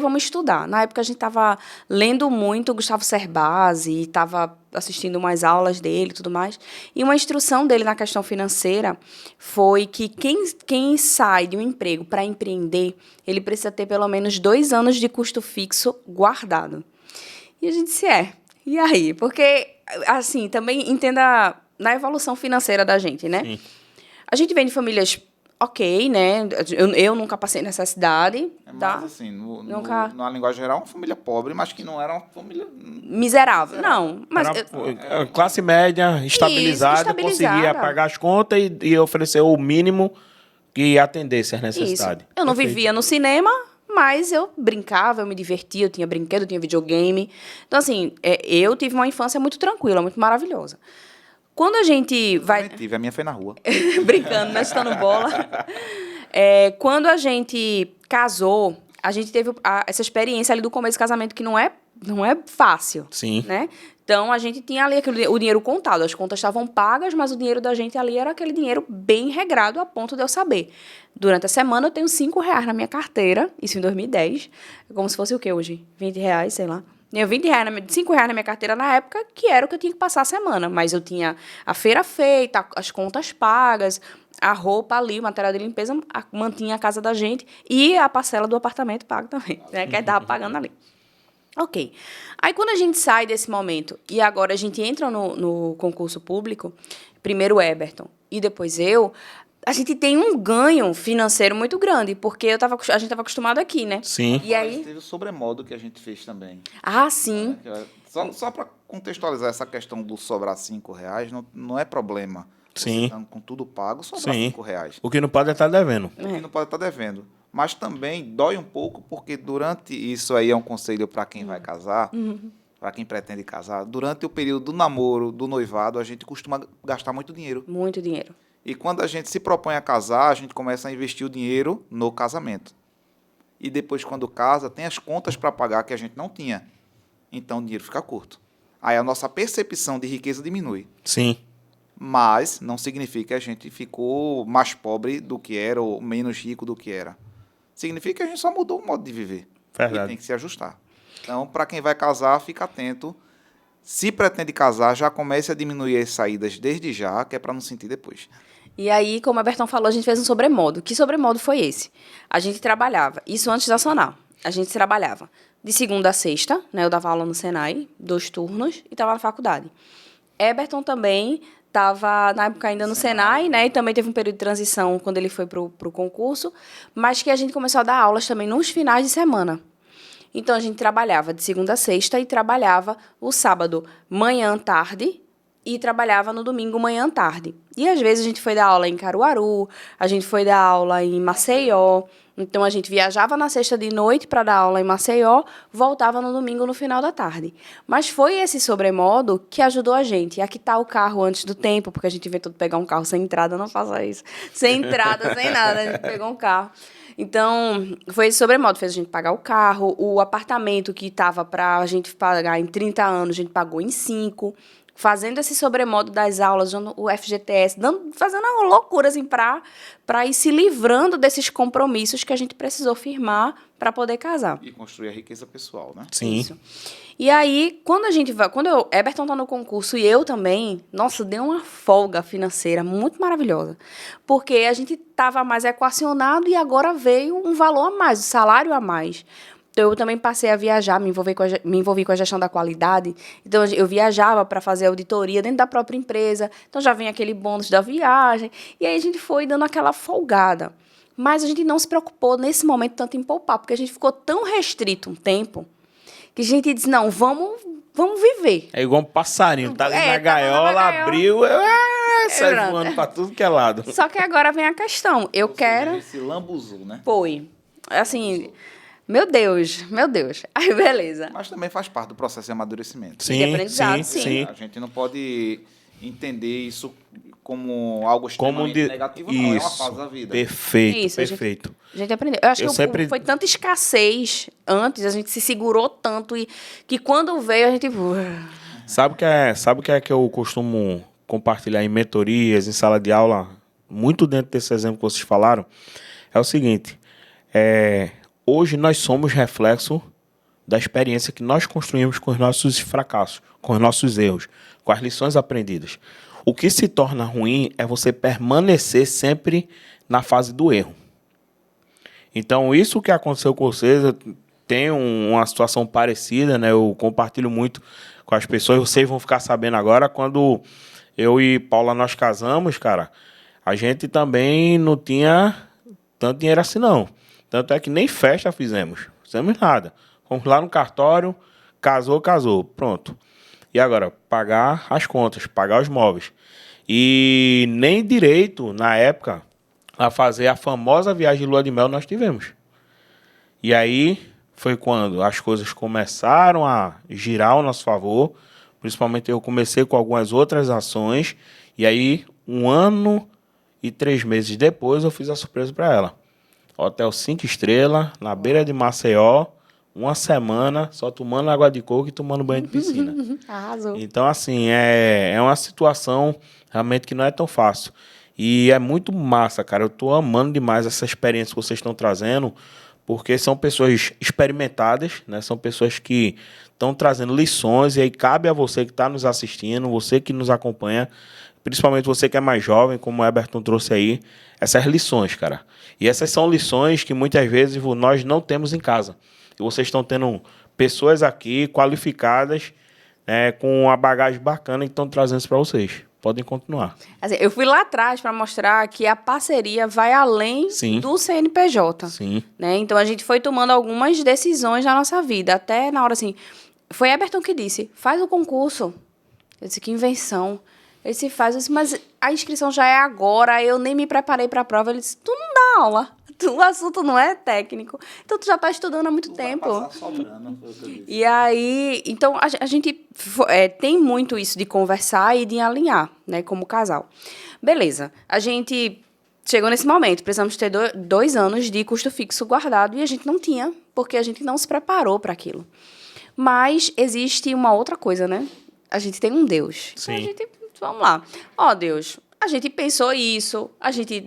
vamos estudar. Na época, a gente estava lendo muito o Gustavo Cerbasi, e estava assistindo umas aulas dele e tudo mais. E uma instrução dele na questão financeira foi que quem sai de um emprego para empreender, ele precisa ter pelo menos 2 anos de custo fixo guardado. E a gente disse, e aí? Porque, assim, também entenda na evolução financeira da gente, né? Sim. A gente vem de famílias ok, né? Eu nunca passei necessidade. Mas, assim, na linguagem geral, uma família pobre, mas que não era uma família... Miserável. Não, mas... Classe média, estabilizada, conseguia pagar as contas e oferecer o mínimo que atendesse às necessidades. Isso. Eu não vivia no cinema, mas eu brincava, eu me divertia, eu tinha brinquedo, eu tinha videogame. Então, assim, eu tive uma infância muito tranquila, muito maravilhosa. Quando a gente vai... A minha foi na rua. Brincando, né? Chutando bola. Quando a gente casou, a gente teve essa experiência ali do começo do casamento que não é fácil. Sim. Né? Então, a gente tinha ali o dinheiro contado. As contas estavam pagas, mas o dinheiro da gente ali era aquele dinheiro bem regrado a ponto de eu saber. Durante a semana, eu tenho R$5 na minha carteira. Isso em 2010. Como se fosse o quê hoje? R$20, sei lá. Tinha R$5 na minha carteira na época, que era o que eu tinha que passar a semana. Mas eu tinha a feira feita, as contas pagas, a roupa ali, o material de limpeza, mantinha a casa da gente e a parcela do apartamento paga também, né? Que estava pagando ali. Ok. Aí, quando a gente sai desse momento e agora a gente entra no concurso público, primeiro o Eberton e depois eu, a gente tem um ganho financeiro muito grande, porque a gente estava acostumado aqui, né? Sim. E aí... Mas teve o sobremodo que a gente fez também. Ah, sim. Só para contextualizar essa questão do sobrar R$5, não é problema. Sim. Você com tudo pago, sobrar R$5. O que não pode é estar devendo. O que não pode estar devendo. Mas também dói um pouco, porque durante... Isso aí é um conselho para quem vai casar, para quem pretende casar. Durante o período do namoro, do noivado, a gente costuma gastar muito dinheiro. Muito dinheiro. E quando a gente se propõe a casar, a gente começa a investir o dinheiro no casamento. E depois, quando casa, tem as contas para pagar que a gente não tinha. Então, o dinheiro fica curto. Aí a nossa percepção de riqueza diminui. Sim. Mas não significa que a gente ficou mais pobre do que era ou menos rico do que era. Significa que a gente só mudou o modo de viver. Verdade. E tem que se ajustar. Então, para quem vai casar, fica atento. Se pretende casar, já comece a diminuir as saídas desde já, que é para não sentir depois. E aí, como a Bertão falou, a gente fez um sobremodo. Que sobremodo foi esse? A gente trabalhava, isso antes da Sonal, a gente trabalhava de segunda a sexta, né? Eu dava aula no Senai, 2 turnos, e estava na faculdade. Eberton também estava, na época, ainda no Senai, né? E também teve um período de transição quando ele foi para o concurso, mas que a gente começou a dar aulas também nos finais de semana. Então, a gente trabalhava de segunda a sexta e trabalhava o sábado manhã, tarde, e trabalhava no domingo, manhã, tarde. E, às vezes, a gente foi dar aula em Caruaru, a gente foi dar aula em Maceió. Então, a gente viajava na sexta de noite para dar aula em Maceió, voltava no domingo, no final da tarde. Mas foi esse sobremodo que ajudou a gente a quitar o carro antes do tempo, porque a gente inventou de pegar um carro sem entrada, não faça isso. Sem entrada, sem nada, a gente pegou um carro. Então, foi esse sobremodo, fez a gente pagar o carro, o apartamento que estava para a gente pagar em 30 anos, a gente pagou em 5, fazendo esse sobremodo das aulas, o FGTS, fazendo uma loucura assim, para ir se livrando desses compromissos que a gente precisou firmar para poder casar. E construir a riqueza pessoal, né? Sim. Isso. E aí, quando Eberton tá no concurso e eu também, nossa, deu uma folga financeira muito maravilhosa. Porque a gente estava mais equacionado e agora veio um valor a mais, um salário a mais. Então, eu também passei a viajar, me envolvi com a gestão da qualidade. Então, eu viajava para fazer auditoria dentro da própria empresa. Então, já vem aquele bônus da viagem. E aí, a gente foi dando aquela folgada. Mas a gente não se preocupou, nesse momento, tanto em poupar, porque a gente ficou tão restrito um tempo que a gente disse, não, vamos viver. É igual um passarinho, tá ali na gaiola, abriu, sai voando para tudo que é lado. Só que agora vem a questão. Eu quero... Esse lambuzou, né? Foi. Assim... Meu Deus. Aí, beleza. Mas também faz parte do processo de amadurecimento. De aprendizado, sim. A gente não pode entender isso como algo extremamente negativo, não. É uma fase da vida. Perfeito, perfeito. A gente aprendeu. Eu acho que foi tanta escassez antes, a gente se segurou tanto, e que quando veio, a gente... Sabe o que é que eu costumo compartilhar em mentorias, em sala de aula, muito dentro desse exemplo que vocês falaram? É o seguinte, hoje nós somos reflexo da experiência que nós construímos com os nossos fracassos, com os nossos erros, com as lições aprendidas. O que se torna ruim é você permanecer sempre na fase do erro. Então, isso que aconteceu com vocês, eu tenho uma situação parecida, né? Eu compartilho muito com as pessoas, vocês vão ficar sabendo agora, quando eu e Paula nós casamos, cara, a gente também não tinha tanto dinheiro assim, não. Tanto é que nem festa fizemos nada. Fomos lá no cartório, casou, pronto. E agora, pagar as contas, pagar os móveis. E nem direito, na época, a fazer a famosa viagem de lua de mel nós tivemos. E aí foi quando as coisas começaram a girar ao nosso favor. Principalmente eu comecei com algumas outras ações. E aí, 1 ano e 3 meses depois, eu fiz a surpresa para ela. Hotel 5 estrelas, na beira de Maceió. 1 semana só tomando água de coco e tomando banho de piscina. Arrasou. Então, assim, é uma situação realmente que não é tão fácil. E é muito massa, cara. Eu tô amando demais essa experiência que vocês estão trazendo, porque são pessoas experimentadas, né? São pessoas que estão trazendo lições, e aí cabe a você que está nos assistindo, você que nos acompanha, principalmente você que é mais jovem, como o Eberton trouxe aí, essas lições, cara. E essas são lições que muitas vezes nós não temos em casa. E vocês estão tendo pessoas aqui qualificadas, né, com uma bagagem bacana, e estão trazendo isso para vocês. Podem continuar. Assim, eu fui lá atrás para mostrar que a parceria vai além do CNPJ. Sim. Né? Então, a gente foi tomando algumas decisões na nossa vida. Até na hora, assim... Foi Eberton que disse, faz o concurso. Eu disse, que invenção. Ele disse, faz. Eu disse, mas a inscrição já é agora, eu nem me preparei para a prova. Ele disse, tu não dá aula. O assunto não é técnico. Então, tu já está estudando há muito tempo. Vai passar sobrando, foi o que eu disse. E aí, então, a gente tem muito isso de conversar e de alinhar, né, como casal. Beleza, a gente chegou nesse momento, precisamos ter 2 anos de custo fixo guardado e a gente não tinha, porque a gente não se preparou para aquilo. Mas existe uma outra coisa, né? A gente tem um Deus. Sim. Então, vamos lá. Ó, Deus, a gente pensou isso, a gente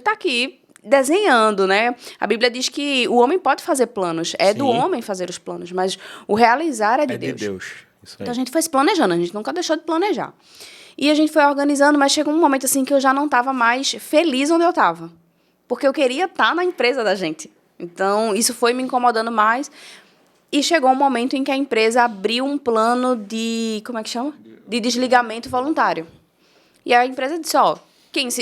tá aqui desenhando, né? A Bíblia diz que o homem pode fazer planos, é do homem fazer os planos, mas o realizar é de Deus. De Deus. Isso aí. Então a gente foi se planejando, a gente nunca deixou de planejar. E a gente foi organizando, mas chegou um momento assim que eu já não estava mais feliz onde eu estava, porque eu queria estar na empresa da gente. Então isso foi me incomodando mais. E chegou um momento em que a empresa abriu um plano de, como é que chama? De desligamento voluntário. E a empresa disse, ó,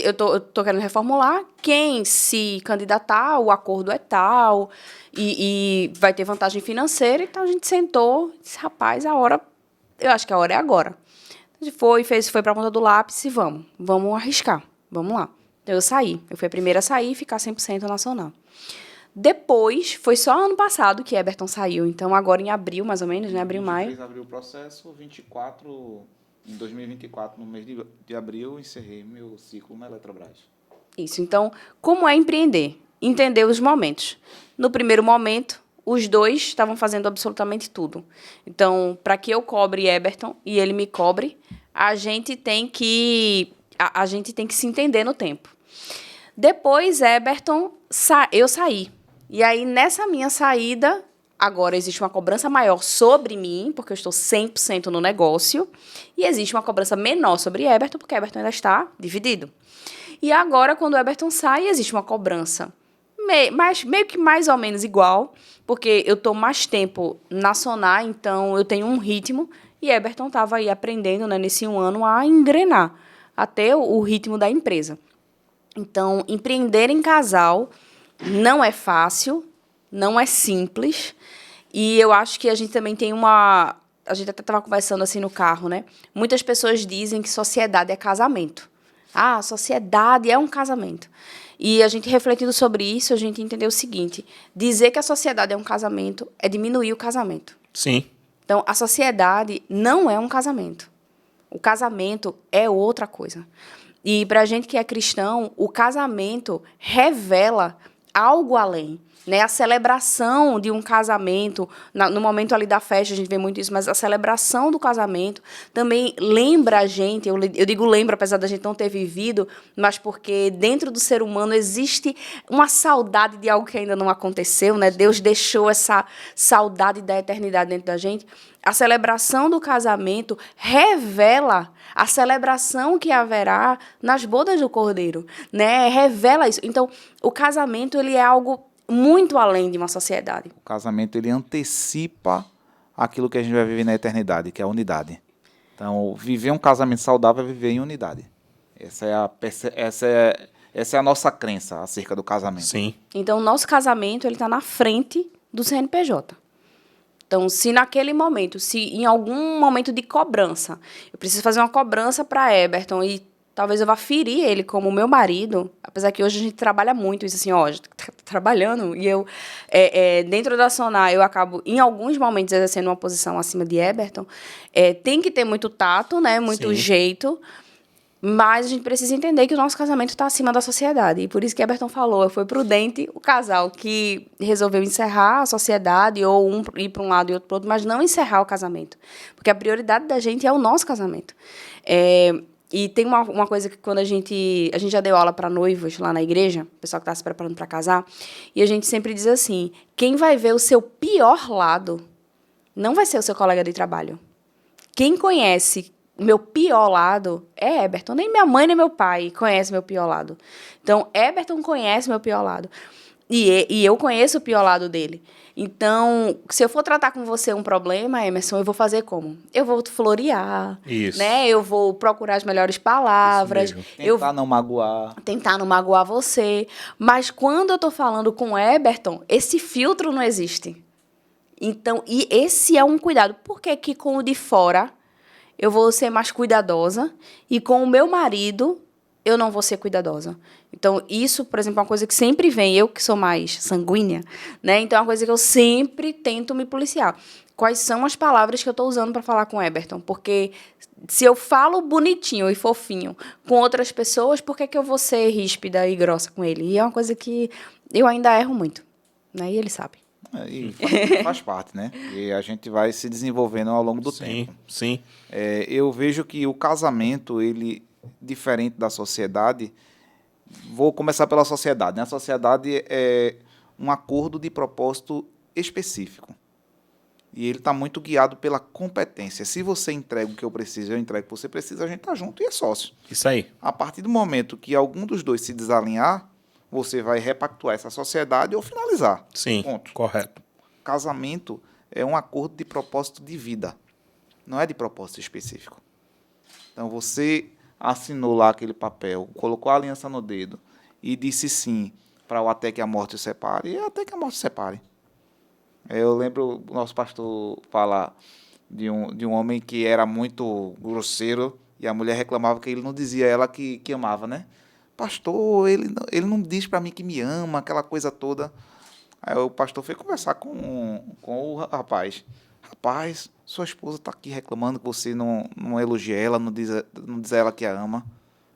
eu tô querendo reformular, quem se candidatar, o acordo é tal, e vai ter vantagem financeira. Então, a gente sentou e disse, rapaz, eu acho que a hora é agora. A gente foi para a ponta do lápis e vamos arriscar, vamos lá. Então, eu fui a primeira a sair e ficar 100% nacional. Depois, foi só ano passado que Eberton saiu. Então, agora em abril, mais ou menos, né? Abril, maio. Abriu o processo, 24... Em 2024, no mês de abril, encerrei meu ciclo na Eletrobras. Isso. Então, como é empreender? Entender os momentos. No primeiro momento, os dois estavam fazendo absolutamente tudo. Então, para que eu cobre Eberton e ele me cobre, a gente tem que se entender no tempo. Depois, Eberton, eu saí. E aí, nessa minha saída, agora existe uma cobrança maior sobre mim, porque eu estou 100% no negócio, e existe uma cobrança menor sobre Eberton, porque Eberton ainda está dividido. E agora, quando o Eberton sai, existe uma cobrança meio que mais ou menos igual, porque eu estou mais tempo na Sonar, então eu tenho um ritmo, e Eberton estava aí aprendendo, né, nesse 1 ano a engrenar, até o ritmo da empresa. Então, empreender em casal não é fácil, não é simples, e eu acho que a gente também tem a gente até estava conversando assim no carro, né? Muitas pessoas dizem que sociedade é casamento. Ah, sociedade é um casamento. E a gente refletindo sobre isso, a gente entendeu o seguinte, dizer que a sociedade é um casamento é diminuir o casamento. Sim. Então, a sociedade não é um casamento. O casamento é outra coisa. E para a gente que é cristão, o casamento revela algo além. né? A celebração de um casamento, no momento ali da festa, a gente vê muito isso, mas a celebração do casamento também lembra a gente, eu digo lembra, apesar da gente não ter vivido, mas porque dentro do ser humano existe uma saudade de algo que ainda não aconteceu, né? Deus deixou essa saudade da eternidade dentro da gente. A celebração do casamento revela a celebração que haverá nas bodas do Cordeiro, né? Revela isso. Então, o casamento, ele é algo muito além de uma sociedade. O casamento, ele antecipa aquilo que a gente vai viver na eternidade, que é a unidade. Então, viver um casamento saudável é viver em unidade. Essa é a nossa crença acerca do casamento. Sim. Então, o nosso casamento, ele está na frente do CNPJ. Então, se naquele momento, se em algum momento de cobrança, eu preciso fazer uma cobrança para Eberton e talvez eu vá ferir ele como meu marido, apesar que hoje a gente trabalha muito isso, assim, ó, trabalhando, e eu, dentro da Sonar, eu acabo, em alguns momentos, exercendo uma posição acima de Eberton, tem que ter muito tato, né, muito Sim. jeito, mas a gente precisa entender que o nosso casamento está acima da sociedade. E por isso que Eberton falou, foi prudente o casal que resolveu encerrar a sociedade, ou um ir para um lado e outro para o outro, mas não encerrar o casamento. Porque a prioridade da gente é o nosso casamento. E tem uma coisa que quando a gente já deu aula para noivos lá na igreja, o pessoal que está se preparando para casar, e a gente sempre diz assim, quem vai ver o seu pior lado não vai ser o seu colega de trabalho. Quem conhece o meu pior lado é Eberton. Nem minha mãe nem meu pai conhecem meu pior lado. Então, Eberton conhece meu pior lado. E eu conheço o pior lado dele. Então, se eu for tratar com você um problema, Emerson, eu vou fazer como? Eu vou florear, Isso. né? Eu vou procurar as melhores palavras. Não magoar. Tentar não magoar você. Mas quando eu estou falando com Eberton, esse filtro não existe. Então, e esse é um cuidado. Por que que com o de fora eu vou ser mais cuidadosa e com o meu marido eu não vou ser cuidadosa? Então, isso, por exemplo, é uma coisa que sempre vem, eu que sou mais sanguínea, né? Então, é uma coisa que eu sempre tento me policiar. Quais são as palavras que eu estou usando para falar com o Eberton? Porque se eu falo bonitinho e fofinho com outras pessoas, por que que eu vou ser ríspida e grossa com ele? E é uma coisa que eu ainda erro muito, né? E ele sabe. E faz parte, né? E a gente vai se desenvolvendo ao longo do tempo. Sim. Eu vejo que o casamento, ele, diferente da sociedade, vou começar pela sociedade, né? A sociedade é um acordo de propósito específico. E ele está muito guiado pela competência. Se você entrega o que eu preciso, eu entrego o que você precisa, a gente está junto e é sócio. Isso aí. A partir do momento que algum dos dois se desalinhar, você vai repactuar essa sociedade ou finalizar. Sim, ponto. Correto. Casamento é um acordo de propósito de vida, não é de propósito específico. Então, você assinou lá aquele papel, colocou a aliança no dedo e disse sim para o até que a morte o separe, e até que a morte o separe. Eu lembro o nosso pastor falar de um homem que era muito grosseiro e a mulher reclamava que ele não dizia a ela que amava, né? Pastor, ele não diz para mim que me ama, aquela coisa toda. Aí o pastor foi conversar com o rapaz. Rapaz, sua esposa está aqui reclamando que você não elogia ela, não diz a ela que a ama.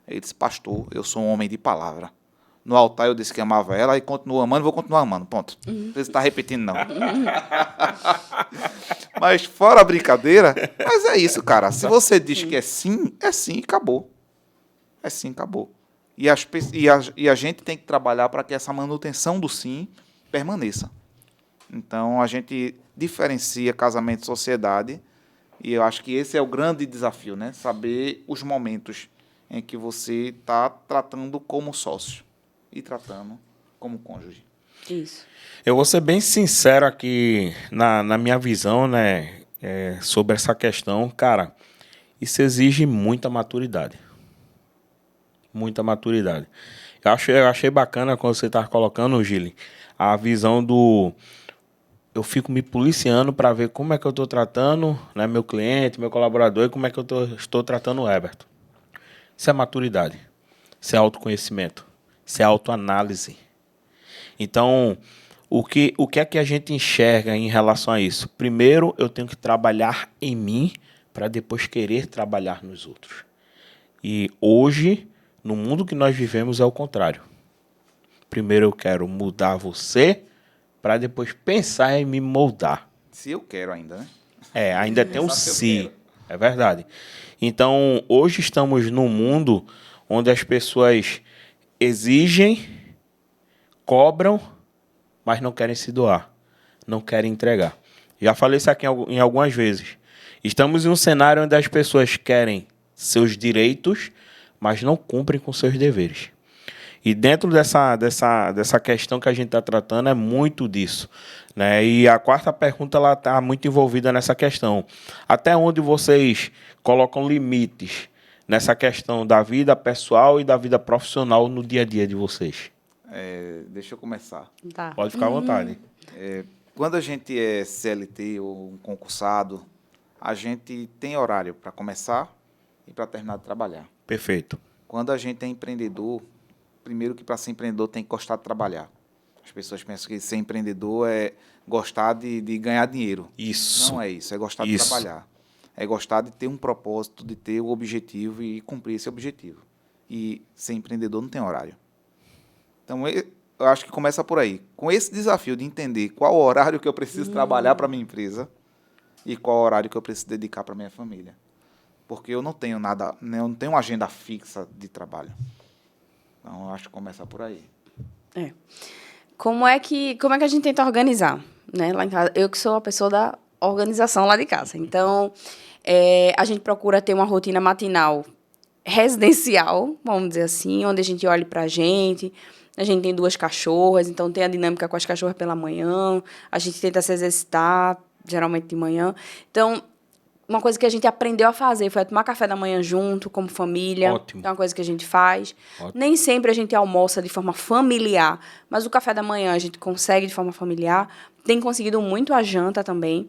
Ele disse, pastor, eu sou um homem de palavra. No altar eu disse que amava ela e continuo amando, vou continuar amando, ponto. Não precisa estar repetindo, não. Mas fora a brincadeira, mas é isso, cara. Se você diz que é sim e acabou. É sim, acabou. E a gente tem que trabalhar para que essa manutenção do sim permaneça. Então, a gente diferencia casamento e sociedade, e eu acho que esse é o grande desafio, né? Saber os momentos em que você está tratando como sócio e tratando como cônjuge. Isso. Eu vou ser bem sincero aqui na minha visão, né, sobre essa questão. Cara, isso exige muita maturidade. Muita maturidade. Eu achei bacana quando você estava colocando, Gili, a visão do... Eu fico me policiando para ver como é que eu estou tratando, né, meu cliente, meu colaborador, e como é que eu estou tratando o Eberton. Isso é maturidade. Isso é autoconhecimento. Isso é autoanálise. Então, o que é que a gente enxerga em relação a isso? Primeiro, eu tenho que trabalhar em mim para depois querer trabalhar nos outros. E hoje, no mundo que nós vivemos, é o contrário. Primeiro eu quero mudar você para depois pensar em me moldar. Se eu quero ainda, né? Ainda tem um se. É verdade. Então, hoje estamos num mundo onde as pessoas exigem, cobram, mas não querem se doar, não querem entregar. Já falei isso aqui em algumas vezes. Estamos em um cenário onde as pessoas querem seus direitos, mas não cumprem com seus deveres. E dentro dessa questão que a gente está tratando é muito disso, né? E a quarta pergunta está muito envolvida nessa questão. Até onde vocês colocam limites nessa questão da vida pessoal e da vida profissional no dia a dia de vocês? Deixa eu começar. Tá. Pode ficar à vontade. Quando a gente é CLT ou um concursado, a gente tem horário para começar e para terminar de trabalhar. Perfeito. Quando a gente é empreendedor, primeiro que para ser empreendedor tem que gostar de trabalhar. As pessoas pensam que ser empreendedor é gostar de ganhar dinheiro. Isso. Não é isso, é gostar de trabalhar. É gostar de ter um propósito, de ter o objetivo e cumprir esse objetivo. E ser empreendedor não tem horário. Então, eu acho que começa por aí. Com esse desafio de entender qual o horário que eu preciso trabalhar para a minha empresa e qual o horário que eu preciso dedicar para a minha família. Porque eu não tenho nada, eu não tenho uma agenda fixa de trabalho. Então, eu acho que começa por aí. Como é que a gente tenta organizar, né? Lá em casa, eu que sou a pessoa da organização lá de casa. Então, a gente procura ter uma rotina matinal residencial, vamos dizer assim, onde a gente olhe para a gente tem 2 cachorras, então tem a dinâmica com as cachorras pela manhã, a gente tenta se exercitar, geralmente de manhã. Então, uma coisa que a gente aprendeu a fazer foi tomar café da manhã junto, como família. Ótimo. É uma coisa que a gente faz. Ótimo. Nem sempre a gente almoça de forma familiar, mas o café da manhã a gente consegue de forma familiar. Tem conseguido muito a janta também.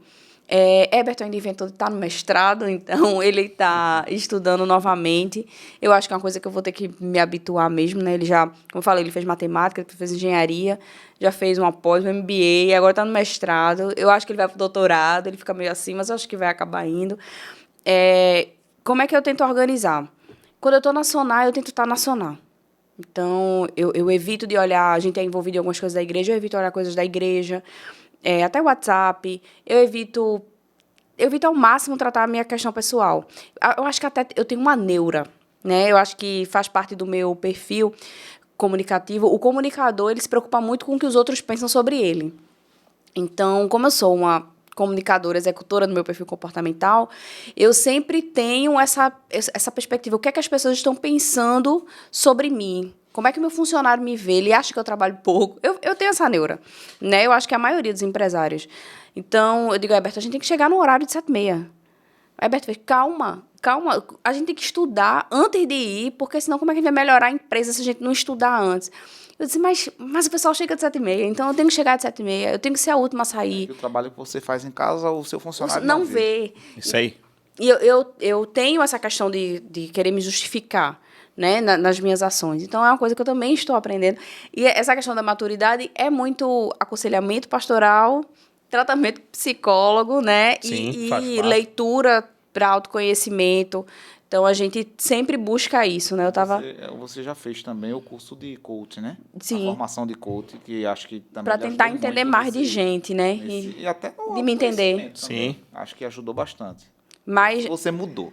Eberton ainda inventou de estar no mestrado, então ele está estudando novamente. Eu acho que é uma coisa que eu vou ter que me habituar mesmo, né? Ele já, como eu falei, ele fez matemática, ele fez engenharia, já fez uma pós, um MBA, agora está no mestrado. Eu acho que ele vai para o doutorado, ele fica meio assim, mas eu acho que vai acabar indo. Como é que eu tento organizar? Quando eu estou nacional, eu tento estar nacional. Então, eu evito de olhar, a gente é envolvido em algumas coisas da igreja, eu evito olhar coisas da igreja, até WhatsApp, eu evito ao máximo tratar a minha questão pessoal. Eu acho que até eu tenho uma neura, né? Eu acho que faz parte do meu perfil comunicativo. O comunicador, ele se preocupa muito com o que os outros pensam sobre ele. Então, como eu sou uma comunicadora, executora no meu perfil comportamental, eu sempre tenho essa perspectiva. O que é que as pessoas estão pensando sobre mim? Como é que o meu funcionário me vê? Ele acha que eu trabalho pouco? Eu tenho essa neura, né? Eu acho que a maioria dos empresários. Então, eu digo, Alberto, a gente tem que chegar no horário de 7h30. Alberto, calma. A gente tem que estudar antes de ir, porque senão como é que a gente vai melhorar a empresa se a gente não estudar antes? Eu disse, mas o pessoal chega de 7h30, então eu tenho que chegar de 7h30, eu tenho que ser a última a sair. O trabalho que você faz em casa, o seu funcionário não vê. Isso aí. E eu tenho essa questão de querer me justificar, né, nas minhas ações. Então, é uma coisa que eu também estou aprendendo. E essa questão da maturidade é muito aconselhamento pastoral, tratamento psicólogo, né? Sim, e leitura para autoconhecimento. Então, a gente sempre busca isso, né? Você já fez também o curso de coach, né? Sim. A formação de coach, que acho que também para tentar entender mais de gente, né? E até de me entender. Sim. Acho que ajudou bastante. Mas você mudou.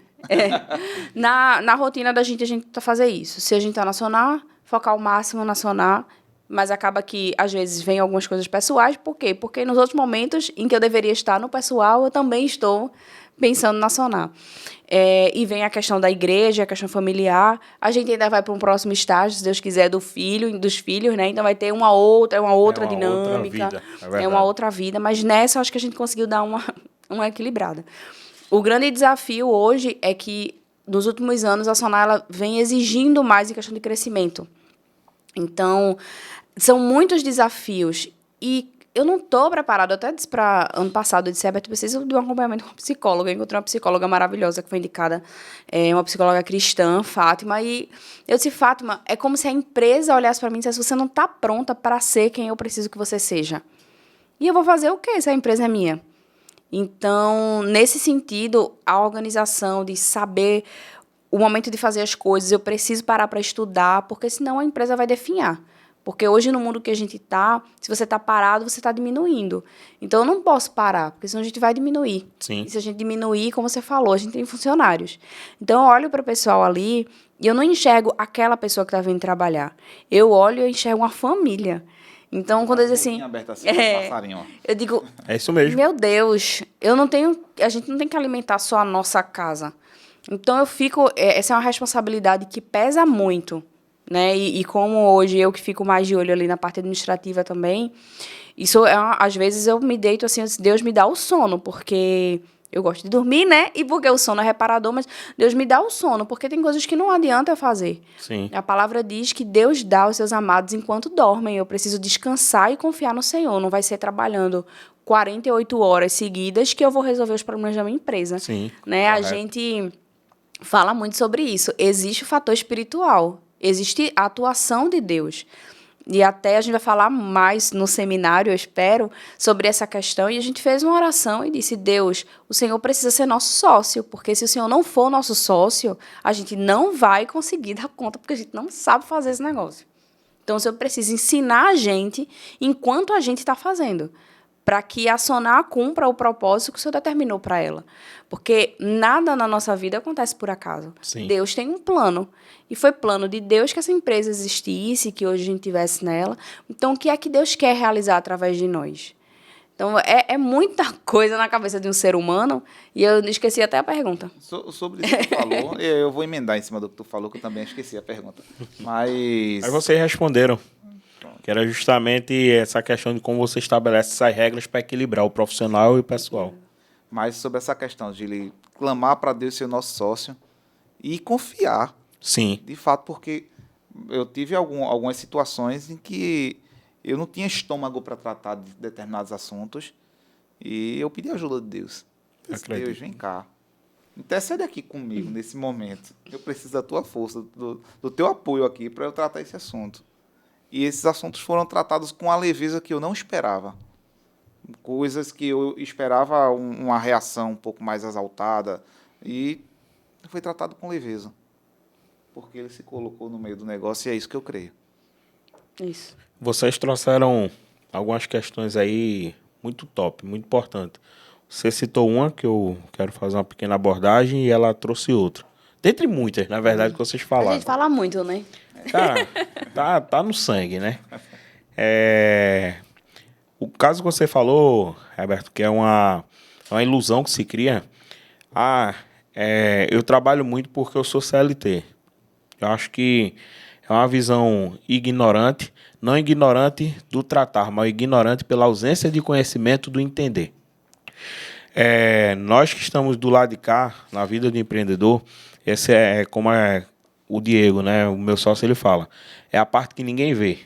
Na rotina da gente, a gente tenta fazer isso. Se a gente está nacional, focar ao máximo nacional, mas acaba que, às vezes, vem algumas coisas pessoais. Por quê? Porque nos outros momentos em que eu deveria estar no pessoal, eu também estou pensando nacional. E vem a questão da igreja, a questão familiar. A gente ainda vai para um próximo estágio, se Deus quiser, dos filhos, né? Então vai ter uma outra dinâmica. É uma outra vida. Mas nessa, eu acho que a gente conseguiu dar uma equilibrada. O grande desafio hoje é que, nos últimos anos, a Sonala vem exigindo mais em questão de crescimento. Então, são muitos desafios. E eu não estou preparada. Eu até disse para ano passado, eu disse, Alberto, eu preciso de um acompanhamento com psicóloga. Eu encontrei uma psicóloga maravilhosa que foi indicada, uma psicóloga cristã, Fátima. E eu disse, Fátima, é como se a empresa olhasse para mim e dissesse, você não está pronta para ser quem eu preciso que você seja. E eu vou fazer o quê se a empresa é minha? Então, nesse sentido, a organização de saber o momento de fazer as coisas, eu preciso parar para estudar, porque senão a empresa vai definhar. Porque hoje, no mundo que a gente está, se você está parado, você está diminuindo. Então, eu não posso parar, porque senão a gente vai diminuir. Sim. E se a gente diminuir, como você falou, a gente tem funcionários. Então, eu olho para o pessoal ali e eu não enxergo aquela pessoa que está vindo trabalhar. Eu olho e eu enxergo uma família. Então, quando eu digo assim... eu digo... É isso mesmo. Meu Deus, a gente não tem que alimentar só a nossa casa. Então, essa é uma responsabilidade que pesa muito, né? E como hoje eu que fico mais de olho ali na parte administrativa também, às vezes eu me deito assim, Deus me dá o sono, porque eu gosto de dormir, né? E porque o sono é reparador, mas Deus me dá o sono, porque tem coisas que não adianta eu fazer. Sim. A palavra diz que Deus dá aos seus amados enquanto dormem. Eu preciso descansar e confiar no Senhor. Não vai ser trabalhando 48 horas seguidas que eu vou resolver os problemas da minha empresa. Sim, né? A gente fala muito sobre isso. Existe o fator espiritual, existe a atuação de Deus. E até a gente vai falar mais no seminário, eu espero, sobre essa questão. E a gente fez uma oração e disse, Deus, o Senhor precisa ser nosso sócio, porque se o Senhor não for nosso sócio, a gente não vai conseguir dar conta, porque a gente não sabe fazer esse negócio. Então, o Senhor precisa ensinar a gente enquanto a gente está fazendo, para que a Sonar cumpra o propósito que o Senhor determinou para ela. Porque nada na nossa vida acontece por acaso. Sim. Deus tem um plano. E foi plano de Deus que essa empresa existisse, que hoje a gente estivesse nela. Então, o que é que Deus quer realizar através de nós? Então, é muita coisa na cabeça de um ser humano, e eu esqueci até a pergunta. Sobre isso que tu falou, eu vou emendar em cima do que tu falou, que eu também esqueci a pergunta. Mas vocês responderam. Que era justamente essa questão de como você estabelece essas regras para equilibrar o profissional e o pessoal. Mas sobre essa questão de ele clamar para Deus ser nosso sócio e confiar. Sim. De fato, porque eu tive algumas situações em que eu não tinha estômago para tratar de determinados assuntos e eu pedi ajuda de Deus. Eu disse, Deus, vem cá. Intercede aqui comigo nesse momento. Eu preciso da tua força, do teu apoio aqui para eu tratar esse assunto. E esses assuntos foram tratados com a leveza que eu não esperava. Coisas que eu esperava uma reação um pouco mais exaltada. E foi tratado com leveza. Porque ele se colocou no meio do negócio e é isso que eu creio. Isso. Vocês trouxeram algumas questões aí muito top, muito importante. Você citou uma que eu quero fazer uma pequena abordagem e ela trouxe outra. Dentre muitas, na verdade, que vocês falaram. A gente fala muito, né? Cara, tá no sangue, né? O caso que você falou, Roberto, que é uma ilusão que se cria. Eu trabalho muito porque eu sou CLT. Eu acho que é uma visão ignorante, não ignorante do tratar, mas ignorante pela ausência de conhecimento do entender. Nós que estamos do lado de cá, na vida do empreendedor, esse é como o Diego, né, o meu sócio, ele fala, é a parte que ninguém vê.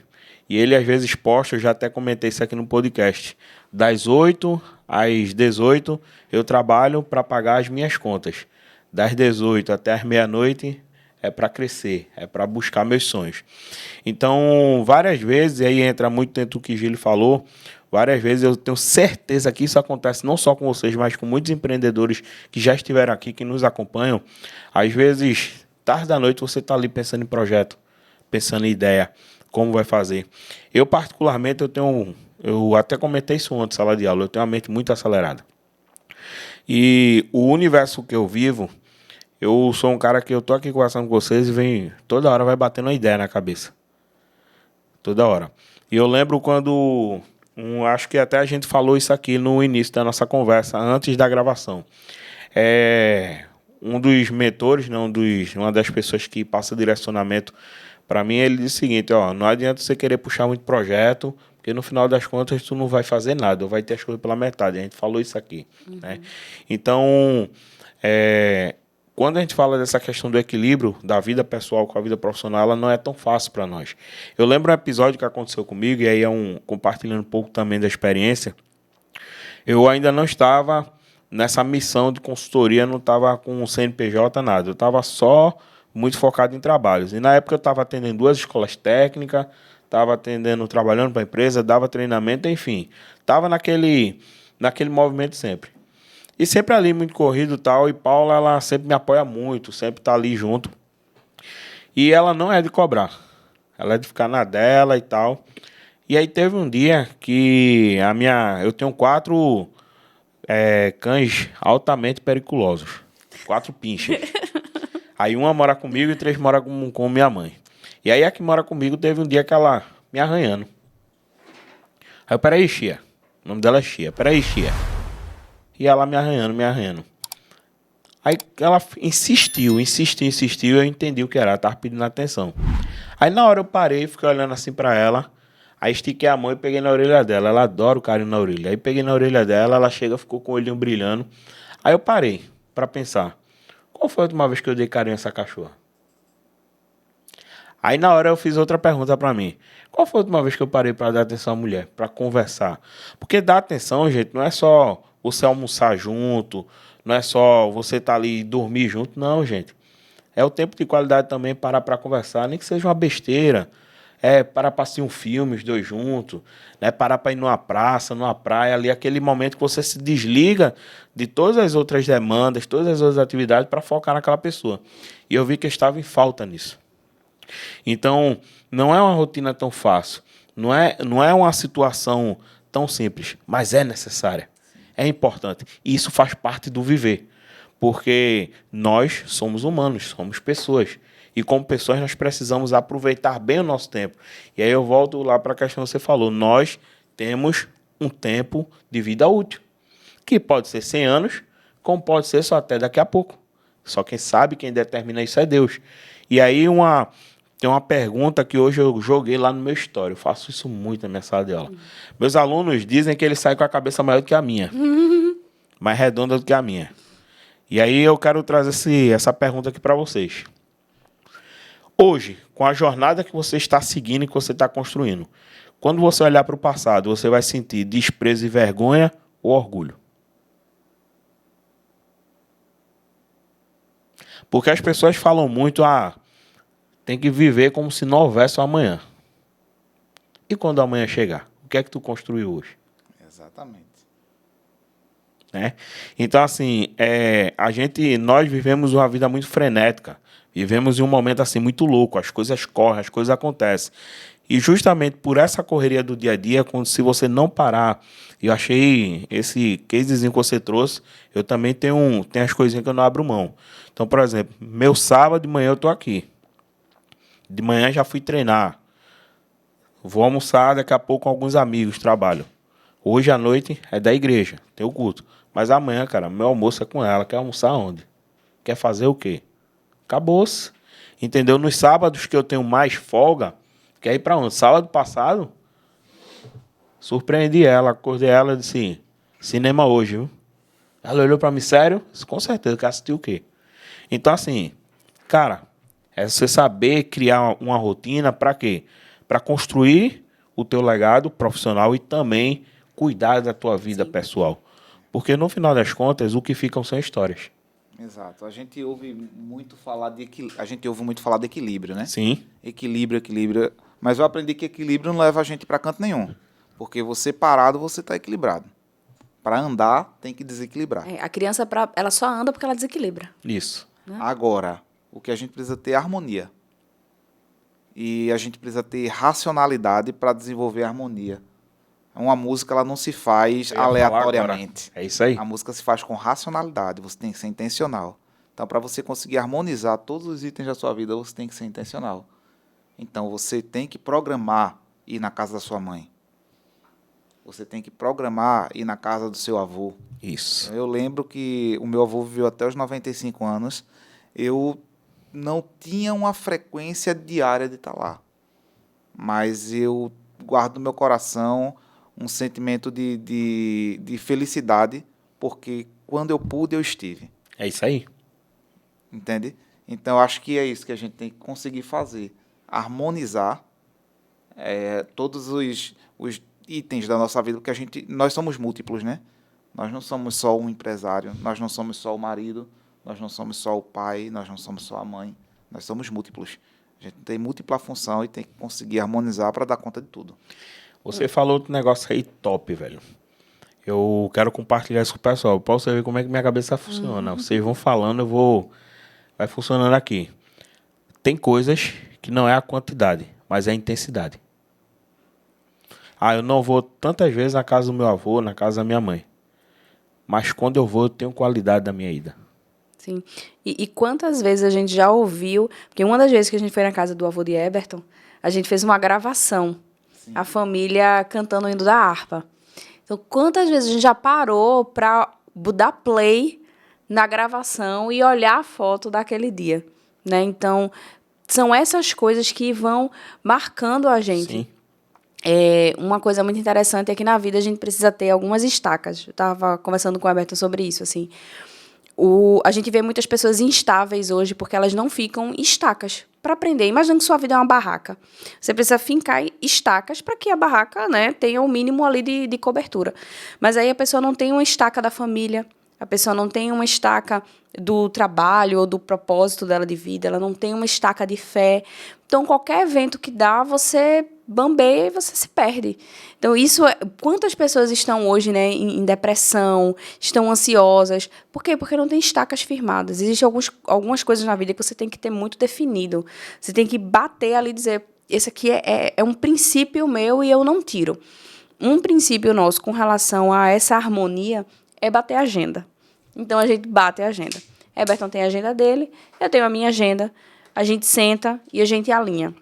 E ele, às vezes, posta, eu já até comentei isso aqui no podcast, das 8 às 18, eu trabalho para pagar as minhas contas. Das 18 até as meia-noite, é para crescer, é para buscar meus sonhos. Então, várias vezes, e aí entra muito dentro do que o Gil falou, várias vezes eu tenho certeza que isso acontece não só com vocês, mas com muitos empreendedores que já estiveram aqui, que nos acompanham. Às vezes, tarde da noite, você está ali pensando em projeto, pensando em ideia, como vai fazer. Eu, particularmente, eu até comentei isso ontem, sala de aula, eu tenho uma mente muito acelerada. E o universo que eu vivo, eu sou um cara que eu tô aqui conversando com vocês e toda hora vai batendo uma ideia na cabeça. Toda hora. E eu lembro quando, acho que até a gente falou isso aqui no início da nossa conversa, antes da gravação. Um dos mentores, uma das pessoas que passa direcionamento para mim, ele disse o seguinte, não adianta você querer puxar muito projeto, porque no final das contas tu não vai fazer nada, ou vai ter as coisas pela metade. A gente falou isso aqui. Né? Então, quando a gente fala dessa questão do equilíbrio da vida pessoal com a vida profissional, ela não é tão fácil para nós. Eu lembro um episódio que aconteceu comigo, e aí compartilhando um pouco também da experiência. Eu ainda não estava nessa missão de consultoria, não estava com o CNPJ, nada. Eu estava só muito focado em trabalhos. E na época eu estava atendendo 2 escolas técnicas, estava trabalhando para a empresa, dava treinamento, enfim. Estava naquele movimento sempre. E sempre ali, muito corrido e tal. E Paula, ela sempre me apoia muito, sempre está ali junto. E ela não é de cobrar. Ela é de ficar na dela e tal. E aí teve um dia que eu tenho 4 cães altamente periculosos. 4 pinches. Aí uma mora comigo e 3 mora com minha mãe. E aí a que mora comigo teve um dia que ela me arranhando. Aí eu, peraí, Chia. O nome dela é Chia. Peraí, Chia. E ela me arranhando. Aí ela insistiu. Eu entendi o que era. Ela tava pedindo atenção. Aí na hora eu parei, fiquei olhando assim pra ela. Aí estiquei a mão e peguei na orelha dela. Ela adora o carinho na orelha. Aí peguei na orelha dela, ela chega, ficou com o olhinho brilhando. Aí eu parei pra pensar. Qual foi a última vez que eu dei carinho a essa cachorra? Aí na hora eu fiz outra pergunta pra mim. Qual foi a última vez que eu parei pra dar atenção à mulher? Pra conversar? Porque dar atenção, gente, não é só você almoçar junto. Não é só você estar ali e dormir junto. Não, gente. É o tempo de qualidade também parar pra conversar. Nem que seja uma besteira. Parar para assistir um filme, os dois juntos, né? Parar para ir numa praça, numa praia, ali, aquele momento que você se desliga de todas as outras demandas, todas as outras atividades para focar naquela pessoa. E eu vi que eu estava em falta nisso. Então, não é uma rotina tão fácil, não é uma situação tão simples, mas é necessária, é importante. E isso faz parte do viver, porque nós somos humanos, somos pessoas. E como pessoas nós precisamos aproveitar bem o nosso tempo. E aí eu volto lá para a questão que você falou. Nós temos um tempo de vida útil, que pode ser 100 anos, como pode ser só até daqui a pouco. Só quem sabe, quem determina isso é Deus. E aí tem uma pergunta que hoje eu joguei lá no meu story. Eu faço isso muito na minha sala de aula. Meus alunos dizem que eles saem com a cabeça maior do que a minha. Mais redonda do que a minha. E aí eu quero trazer essa pergunta aqui para vocês. Hoje, com a jornada que você está seguindo e que você está construindo, quando você olhar para o passado, você vai sentir desprezo e vergonha ou orgulho? Porque as pessoas falam muito, tem que viver como se não houvesse um amanhã. E quando o amanhã chegar? O que é que tu construiu hoje? Exatamente. Né? Então, assim, nós vivemos uma vida muito frenética. Vivemos em um momento assim muito louco, as coisas correm, as coisas acontecem. E justamente por essa correria do dia a dia, se você não parar, eu achei esse casezinho que você trouxe, eu também tenho as coisinhas que eu não abro mão. Então, por exemplo, meu sábado de manhã eu estou aqui. De manhã já fui treinar. Vou almoçar daqui a pouco com alguns amigos, trabalho. Hoje à noite é da igreja, tem o culto. Mas amanhã, cara, meu almoço é com ela. Quer almoçar onde? Quer fazer o quê? Acabou-se. Entendeu? Nos sábados que eu tenho mais folga, quer ir para onde? Sábado passado, surpreendi ela, acordei ela e disse, cinema hoje, viu? Ela olhou para mim, sério? Disse, com certeza, quer assistir o quê? Então, assim, cara, é você saber criar uma rotina para quê? Para construir o teu legado profissional e também cuidar da tua vida pessoal. Porque, no final das contas, o que ficam são histórias. Exato. A gente ouve muito falar de equilíbrio, né? Sim. Equilíbrio. Mas eu aprendi que equilíbrio não leva a gente para canto nenhum. Porque você parado, você está equilibrado. Para andar, tem que desequilibrar. A criança, ela só anda porque ela desequilibra. Isso. Né? Agora, o que a gente precisa ter é harmonia. E a gente precisa ter racionalidade para desenvolver harmonia. Uma música ela não se faz aleatoriamente. É isso aí. A música se faz com racionalidade, você tem que ser intencional. Então, para você conseguir harmonizar todos os itens da sua vida, você tem que ser intencional. Então, você tem que programar ir na casa da sua mãe. Você tem que programar ir na casa do seu avô. Isso. Eu lembro que o meu avô viveu até os 95 anos. Eu não tinha uma frequência diária de estar lá. Mas eu guardo no meu coração um sentimento de felicidade, porque quando eu pude, eu estive. É isso aí. Entende? Então, eu acho que é isso que a gente tem que conseguir fazer. Harmonizar todos os itens da nossa vida, porque nós somos múltiplos, né? Nós não somos só um empresário, nós não somos só o marido, nós não somos só o pai, nós não somos só a mãe. Nós somos múltiplos. A gente tem múltipla função e tem que conseguir harmonizar para dar conta de tudo. Você falou outro negócio aí top, velho. Eu quero compartilhar isso com o pessoal, para você ver como é que minha cabeça funciona. Vocês vão falando, vai funcionando aqui. Tem coisas que não é a quantidade, mas é a intensidade. Eu não vou tantas vezes na casa do meu avô, na casa da minha mãe. Mas quando eu vou, eu tenho qualidade da minha ida. Sim. E quantas vezes a gente já ouviu... Porque uma das vezes que a gente foi na casa do avô de Eberton, a gente fez uma gravação. Sim. A família cantando o hino da harpa. Então, quantas vezes a gente já parou para dar play na gravação e olhar a foto daquele dia, né? Então, são essas coisas que vão marcando a gente. Sim. Uma coisa muito interessante é que na vida a gente precisa ter algumas estacas. Eu estava conversando com o Alberto sobre isso, assim. A gente vê muitas pessoas instáveis hoje porque elas não ficam estacas para aprender. Imagina que sua vida é uma barraca. Você precisa fincar estacas para que a barraca, né, tenha o mínimo ali de cobertura. Mas aí a pessoa não tem uma estaca da família, a pessoa não tem uma estaca do trabalho ou do propósito dela de vida, ela não tem uma estaca de fé. Então, qualquer evento que dá, você bambeia e você se perde. Então, quantas pessoas estão hoje, né, em depressão, estão ansiosas? Por quê? Porque não tem estacas firmadas. Existem algumas coisas na vida que você tem que ter muito definido. Você tem que bater ali e dizer, esse aqui é um princípio meu e eu não tiro. Um princípio nosso com relação a essa harmonia é bater a agenda. Então, a gente bate a agenda. Eberton tem a agenda dele, eu tenho a minha agenda, a gente senta e a gente alinha.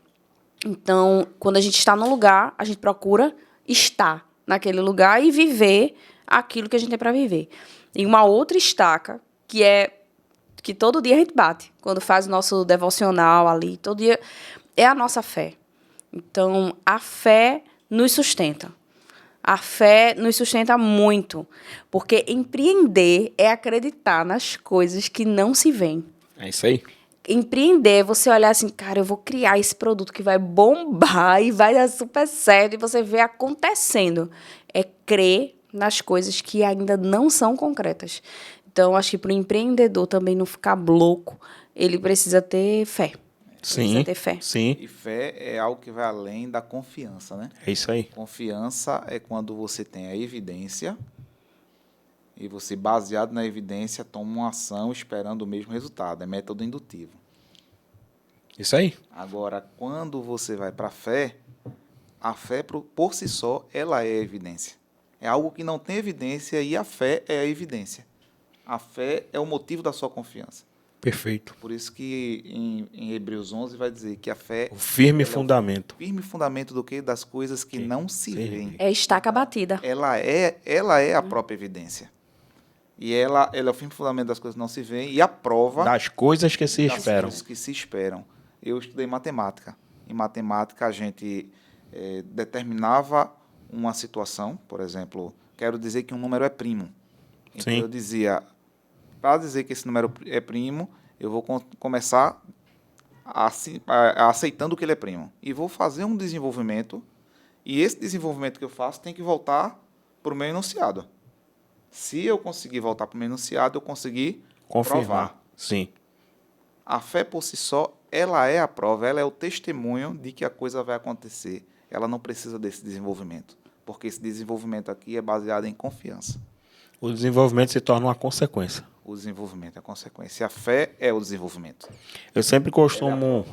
Então, quando a gente está num lugar, a gente procura estar naquele lugar e viver aquilo que a gente tem para viver. E uma outra estaca, que todo dia a gente bate, quando faz o nosso devocional ali, todo dia, é a nossa fé. Então, a fé nos sustenta. A fé nos sustenta muito, porque empreender é acreditar nas coisas que não se veem. É isso aí. Empreender é você olhar assim, cara, eu vou criar esse produto que vai bombar e vai dar super certo, e você vê acontecendo. É crer nas coisas que ainda não são concretas. Então, acho que para o empreendedor também não ficar louco, ele precisa ter fé. Sim, ter fé. Sim. E fé é algo que vai além da confiança, né? É isso aí. Confiança é quando você tem a evidência e você, baseado na evidência, toma uma ação esperando o mesmo resultado. É método indutivo. Isso aí. Agora, quando você vai para a fé, por si só, ela é evidência. É algo que não tem evidência e a fé é a evidência. A fé é o motivo da sua confiança. Perfeito. Por isso que em Hebreus 11 vai dizer que a fé... O firme fundamento. O firme fundamento do quê? Das coisas que não se veem. É estaca batida. Ela é a própria evidência. E ela é o firme fundamento das coisas que não se veem e a prova... Das coisas que se esperam. Das coisas que se esperam. Eu estudei matemática. Em matemática, a gente determinava uma situação. Por exemplo, quero dizer que um número é primo. Então, eu dizia... Para dizer que esse número é primo, eu vou começar aceitando que ele é primo. E vou fazer um desenvolvimento, e esse desenvolvimento que eu faço tem que voltar para o meu enunciado. Se eu conseguir voltar para o meu enunciado, eu conseguir provar. Sim. A fé por si só, ela é a prova, ela é o testemunho de que a coisa vai acontecer. Ela não precisa desse desenvolvimento, porque esse desenvolvimento aqui é baseado em confiança. O desenvolvimento se torna uma consequência. O desenvolvimento é a consequência. A fé é o desenvolvimento. Eu sempre costumo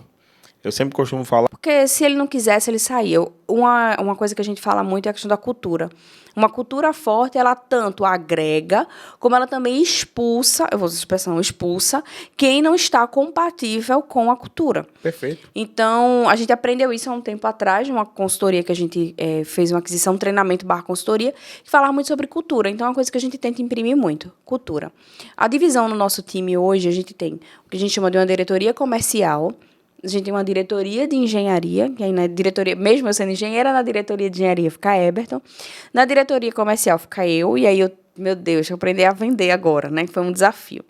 falar... Porque se ele não quisesse, ele saía. Uma coisa que a gente fala muito é a questão da cultura. Uma cultura forte, ela tanto agrega, como ela também expulsa, eu vou usar a expressão, expulsa, quem não está compatível com a cultura. Perfeito. Então, a gente aprendeu isso há um tempo atrás, numa consultoria que a gente fez uma aquisição, um treinamento / consultoria, que falava muito sobre cultura. Então, é uma coisa que a gente tenta imprimir muito, cultura. A divisão no nosso time hoje, a gente tem o que a gente chama de uma diretoria comercial. A gente tem uma diretoria de engenharia, que aí na diretoria, mesmo eu sendo engenheira, na diretoria de engenharia fica Eberton. Na diretoria comercial fica eu, e aí meu Deus, eu aprendi a vender agora, né? Que foi um desafio.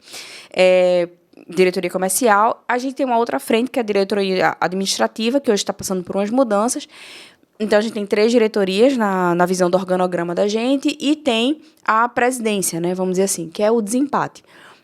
Diretoria comercial. A gente tem uma outra frente, que é a diretoria administrativa, que hoje está passando por umas mudanças. Então, a gente tem 3 diretorias na visão do organograma da gente, e tem a presidência, né? Vamos dizer assim, que é o desempate.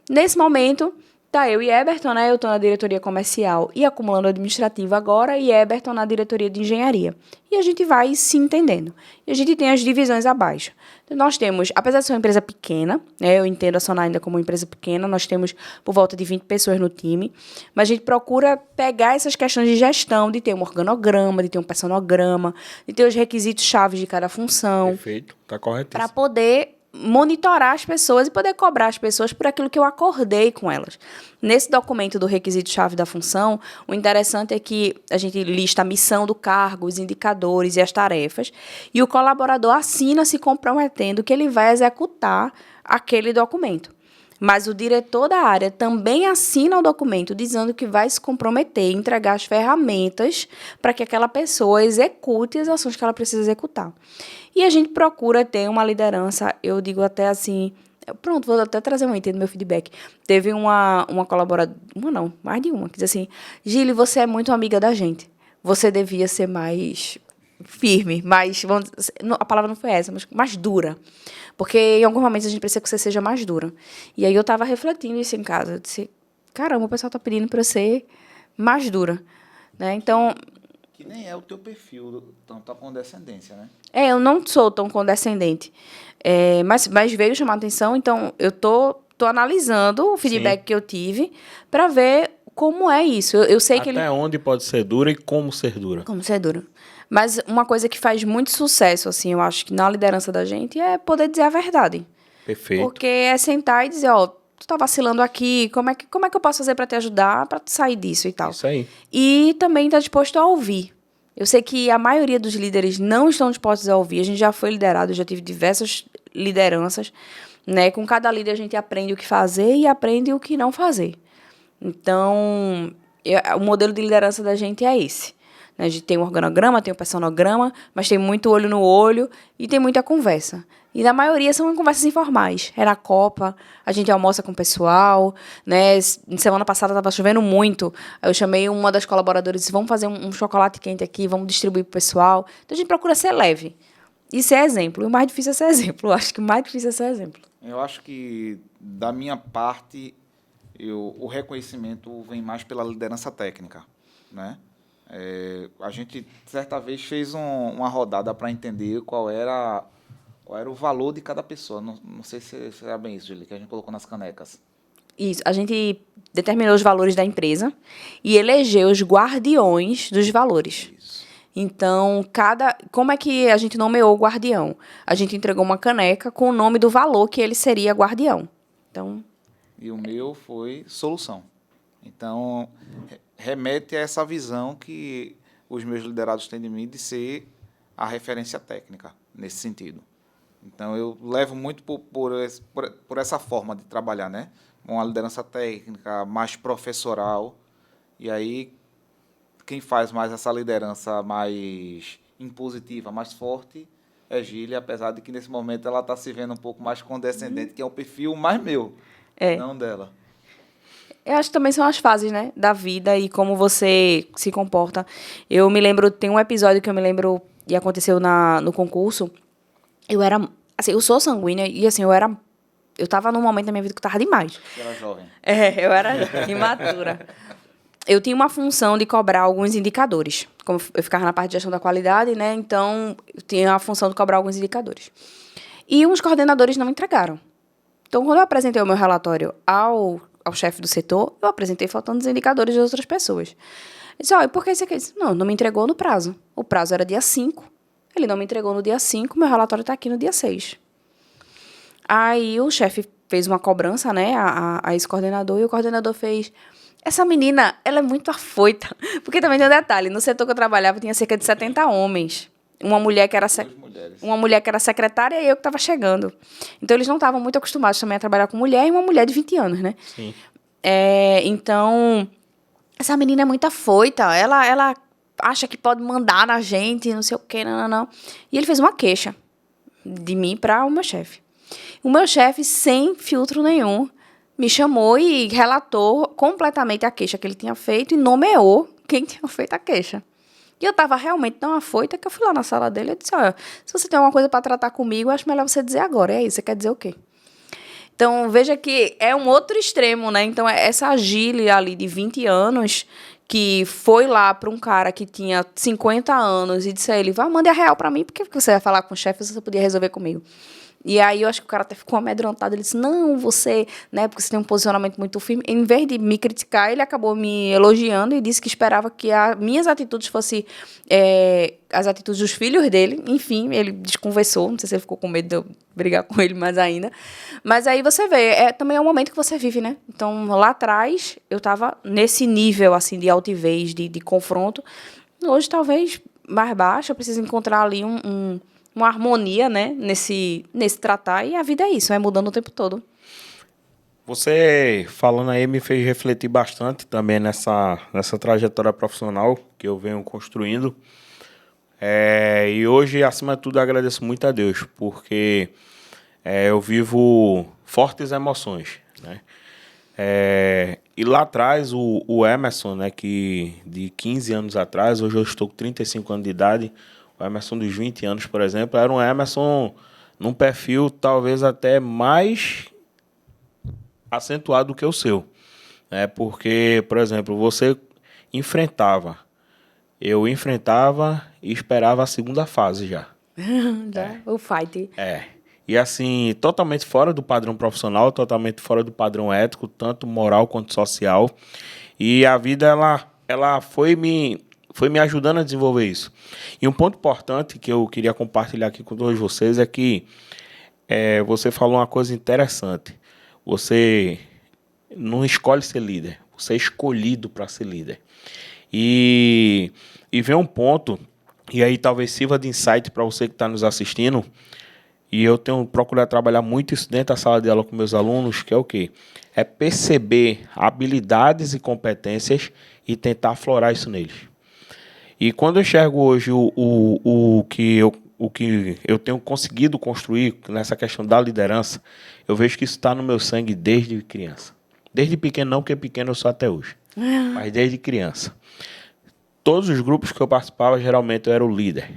Nesse momento, Tá, eu e Eberton, né? Eu tô na diretoria comercial e acumulando administrativa agora, e Eberton na diretoria de engenharia. E a gente vai se entendendo. E a gente tem as divisões abaixo. Então, nós temos, apesar de ser uma empresa pequena, né? Eu entendo a Sonai ainda como uma empresa pequena, nós temos por volta de 20 pessoas no time, mas a gente procura pegar essas questões de gestão, de ter um organograma, de ter um personograma, de ter os requisitos chaves de cada função. Perfeito, tá correto. Para poder monitorar as pessoas e poder cobrar as pessoas por aquilo que eu acordei com elas. Nesse documento do requisito-chave da função, o interessante é que a gente lista a missão do cargo, os indicadores e as tarefas, e o colaborador assina se comprometendo que ele vai executar aquele documento. Mas o diretor da área também assina o documento dizendo que vai se comprometer, entregar as ferramentas para que aquela pessoa execute as ações que ela precisa executar. E a gente procura ter uma liderança, eu digo até assim, pronto, vou até trazer um item do meu feedback. Teve uma colaboradora, mais de uma, que diz assim, Gili, você é muito amiga da gente, você devia ser mais firme, mais, a palavra não foi essa, mas mais dura. Porque em alguns momentos a gente precisa que você seja mais dura. E aí eu estava refletindo isso em casa. Eu disse, caramba, o pessoal está pedindo para eu ser mais dura. Né? Então... Que nem é o teu perfil, tanta condescendência, né? Eu não sou tão condescendente. Mas veio chamar a atenção, então eu tô analisando o feedback que eu tive para ver como é isso. Eu sei que até onde pode ser dura e como ser dura. Como ser dura. Mas uma coisa que faz muito sucesso, assim, eu acho que na liderança da gente é poder dizer a verdade. Perfeito. Porque é sentar e dizer, tu tá vacilando aqui, como é que eu posso fazer para te ajudar, para tu sair disso e tal. Isso aí. E também tá disposto a ouvir. Eu sei que a maioria dos líderes não estão dispostos a ouvir. A gente já foi liderado, já tive diversas lideranças, né? Com cada líder a gente aprende o que fazer e aprende o que não fazer. Então, o modelo de liderança da gente é esse. A gente tem um organograma, tem um personograma, mas tem muito olho no olho e tem muita conversa. E na maioria são conversas informais. É na Copa, a gente almoça com o pessoal, né? Semana passada estava chovendo muito. Eu chamei uma das colaboradoras e disse, vamos fazer um chocolate quente aqui, vamos distribuir para o pessoal. Então a gente procura ser leve. E ser exemplo. E o mais difícil é ser exemplo. Eu acho que o mais difícil é ser exemplo. Eu acho que, da minha parte, o reconhecimento vem mais pela liderança técnica, né? A gente, certa vez, fez uma rodada para entender qual era o valor de cada pessoa. Não sei se era bem isso, Gili, que a gente colocou nas canecas. Isso. A gente determinou os valores da empresa e elegeu os guardiões dos valores. Isso. Então, como é que a gente nomeou o guardião? A gente entregou uma caneca com o nome do valor que ele seria guardião. Então, e o meu foi solução. Então, remete a essa visão que os meus liderados têm de mim de ser a referência técnica, nesse sentido. Então, eu levo muito por essa forma de trabalhar, né? Uma liderança técnica, mais professoral. E aí, quem faz mais essa liderança mais impositiva, mais forte, é Gília, apesar de que, nesse momento, ela está se vendo um pouco mais condescendente, que é um perfil mais meu, não dela. Eu acho que também são as fases, né, da vida e como você se comporta. Eu me lembro, tem um episódio que eu me lembro e aconteceu no concurso. Eu era, assim, eu sou sanguínea e assim, eu tava num momento da minha vida que eu tava demais. Você era jovem. Eu era imatura. Eu tinha uma função de cobrar alguns indicadores. Como eu ficava na parte de gestão da qualidade, né, então eu tinha a função de cobrar alguns indicadores. E uns coordenadores não me entregaram. Então, quando eu apresentei o meu relatório ao chefe do setor, eu apresentei faltando os indicadores de outras pessoas. Ele disse, e por que isso aqui? Ele disse, não me entregou no prazo. O prazo era dia 5. Ele não me entregou no dia 5, meu relatório está aqui no dia 6. Aí o chefe fez uma cobrança, né, a esse coordenador, e o coordenador fez, essa menina, ela é muito afoita. Porque também tem um detalhe, no setor que eu trabalhava tinha cerca de 70 homens. Uma mulher que era secretária e eu que estava chegando. Então, eles não estavam muito acostumados também a trabalhar com mulher e uma mulher de 20 anos, né? Sim. Então, essa menina é muito afoita. Ela acha que pode mandar na gente, não sei o quê, não. E ele fez uma queixa de mim para o meu chefe. O meu chefe, sem filtro nenhum, me chamou e relatou completamente a queixa que ele tinha feito e nomeou quem tinha feito a queixa. E eu estava realmente tão afoita que eu fui lá na sala dele e disse, se você tem alguma coisa para tratar comigo, eu acho melhor você dizer agora. E aí, você quer dizer o quê? Então, veja que é um outro extremo, né? Então, essa Gili ali de 20 anos, que foi lá para um cara que tinha 50 anos e disse a ele, mande a real para mim, porque você vai falar com o chefe, você podia resolver comigo. E aí eu acho que o cara até ficou amedrontado. Ele disse, não, você, né, porque você tem um posicionamento muito firme. Em vez de me criticar, ele acabou me elogiando e disse que esperava que as minhas atitudes fossem as atitudes dos filhos dele. Enfim, ele desconversou. Não sei se ele ficou com medo de eu brigar com ele mais ainda. Mas aí você vê, também é um momento que você vive, né? Então, lá atrás, eu estava nesse nível, assim, de altivez, de confronto. Hoje, talvez, mais baixo, eu preciso encontrar ali uma harmonia, né, nesse tratar, e a vida é isso, é mudando o tempo todo. Você falando aí me fez refletir bastante também nessa trajetória profissional que eu venho construindo. E hoje, acima de tudo, agradeço muito a Deus, porque eu vivo fortes emoções, né? E lá atrás, o Emerson, né, que de 15 anos atrás, hoje eu estou com 35 anos de idade, o Emerson dos 20 anos, por exemplo, era um Emerson num perfil talvez até mais acentuado do que o seu. Porque, por exemplo, eu enfrentava e esperava a segunda fase já. O fight. E assim, totalmente fora do padrão profissional, totalmente fora do padrão ético, tanto moral quanto social. E a vida, ela foi me ajudando a desenvolver isso. E um ponto importante que eu queria compartilhar aqui com todos vocês é que você falou uma coisa interessante. Você não escolhe ser líder, você é escolhido para ser líder. E vem um ponto, e aí talvez sirva de insight para você que está nos assistindo, e eu tenho procurado trabalhar muito isso dentro da sala de aula com meus alunos, que é o quê? É perceber habilidades e competências e tentar aflorar isso neles. E quando eu enxergo hoje o que eu tenho conseguido construir nessa questão da liderança, eu vejo que isso está no meu sangue desde criança. Desde pequeno não, porque pequeno eu sou até hoje. Mas desde criança. Todos os grupos que eu participava, geralmente eu era o líder.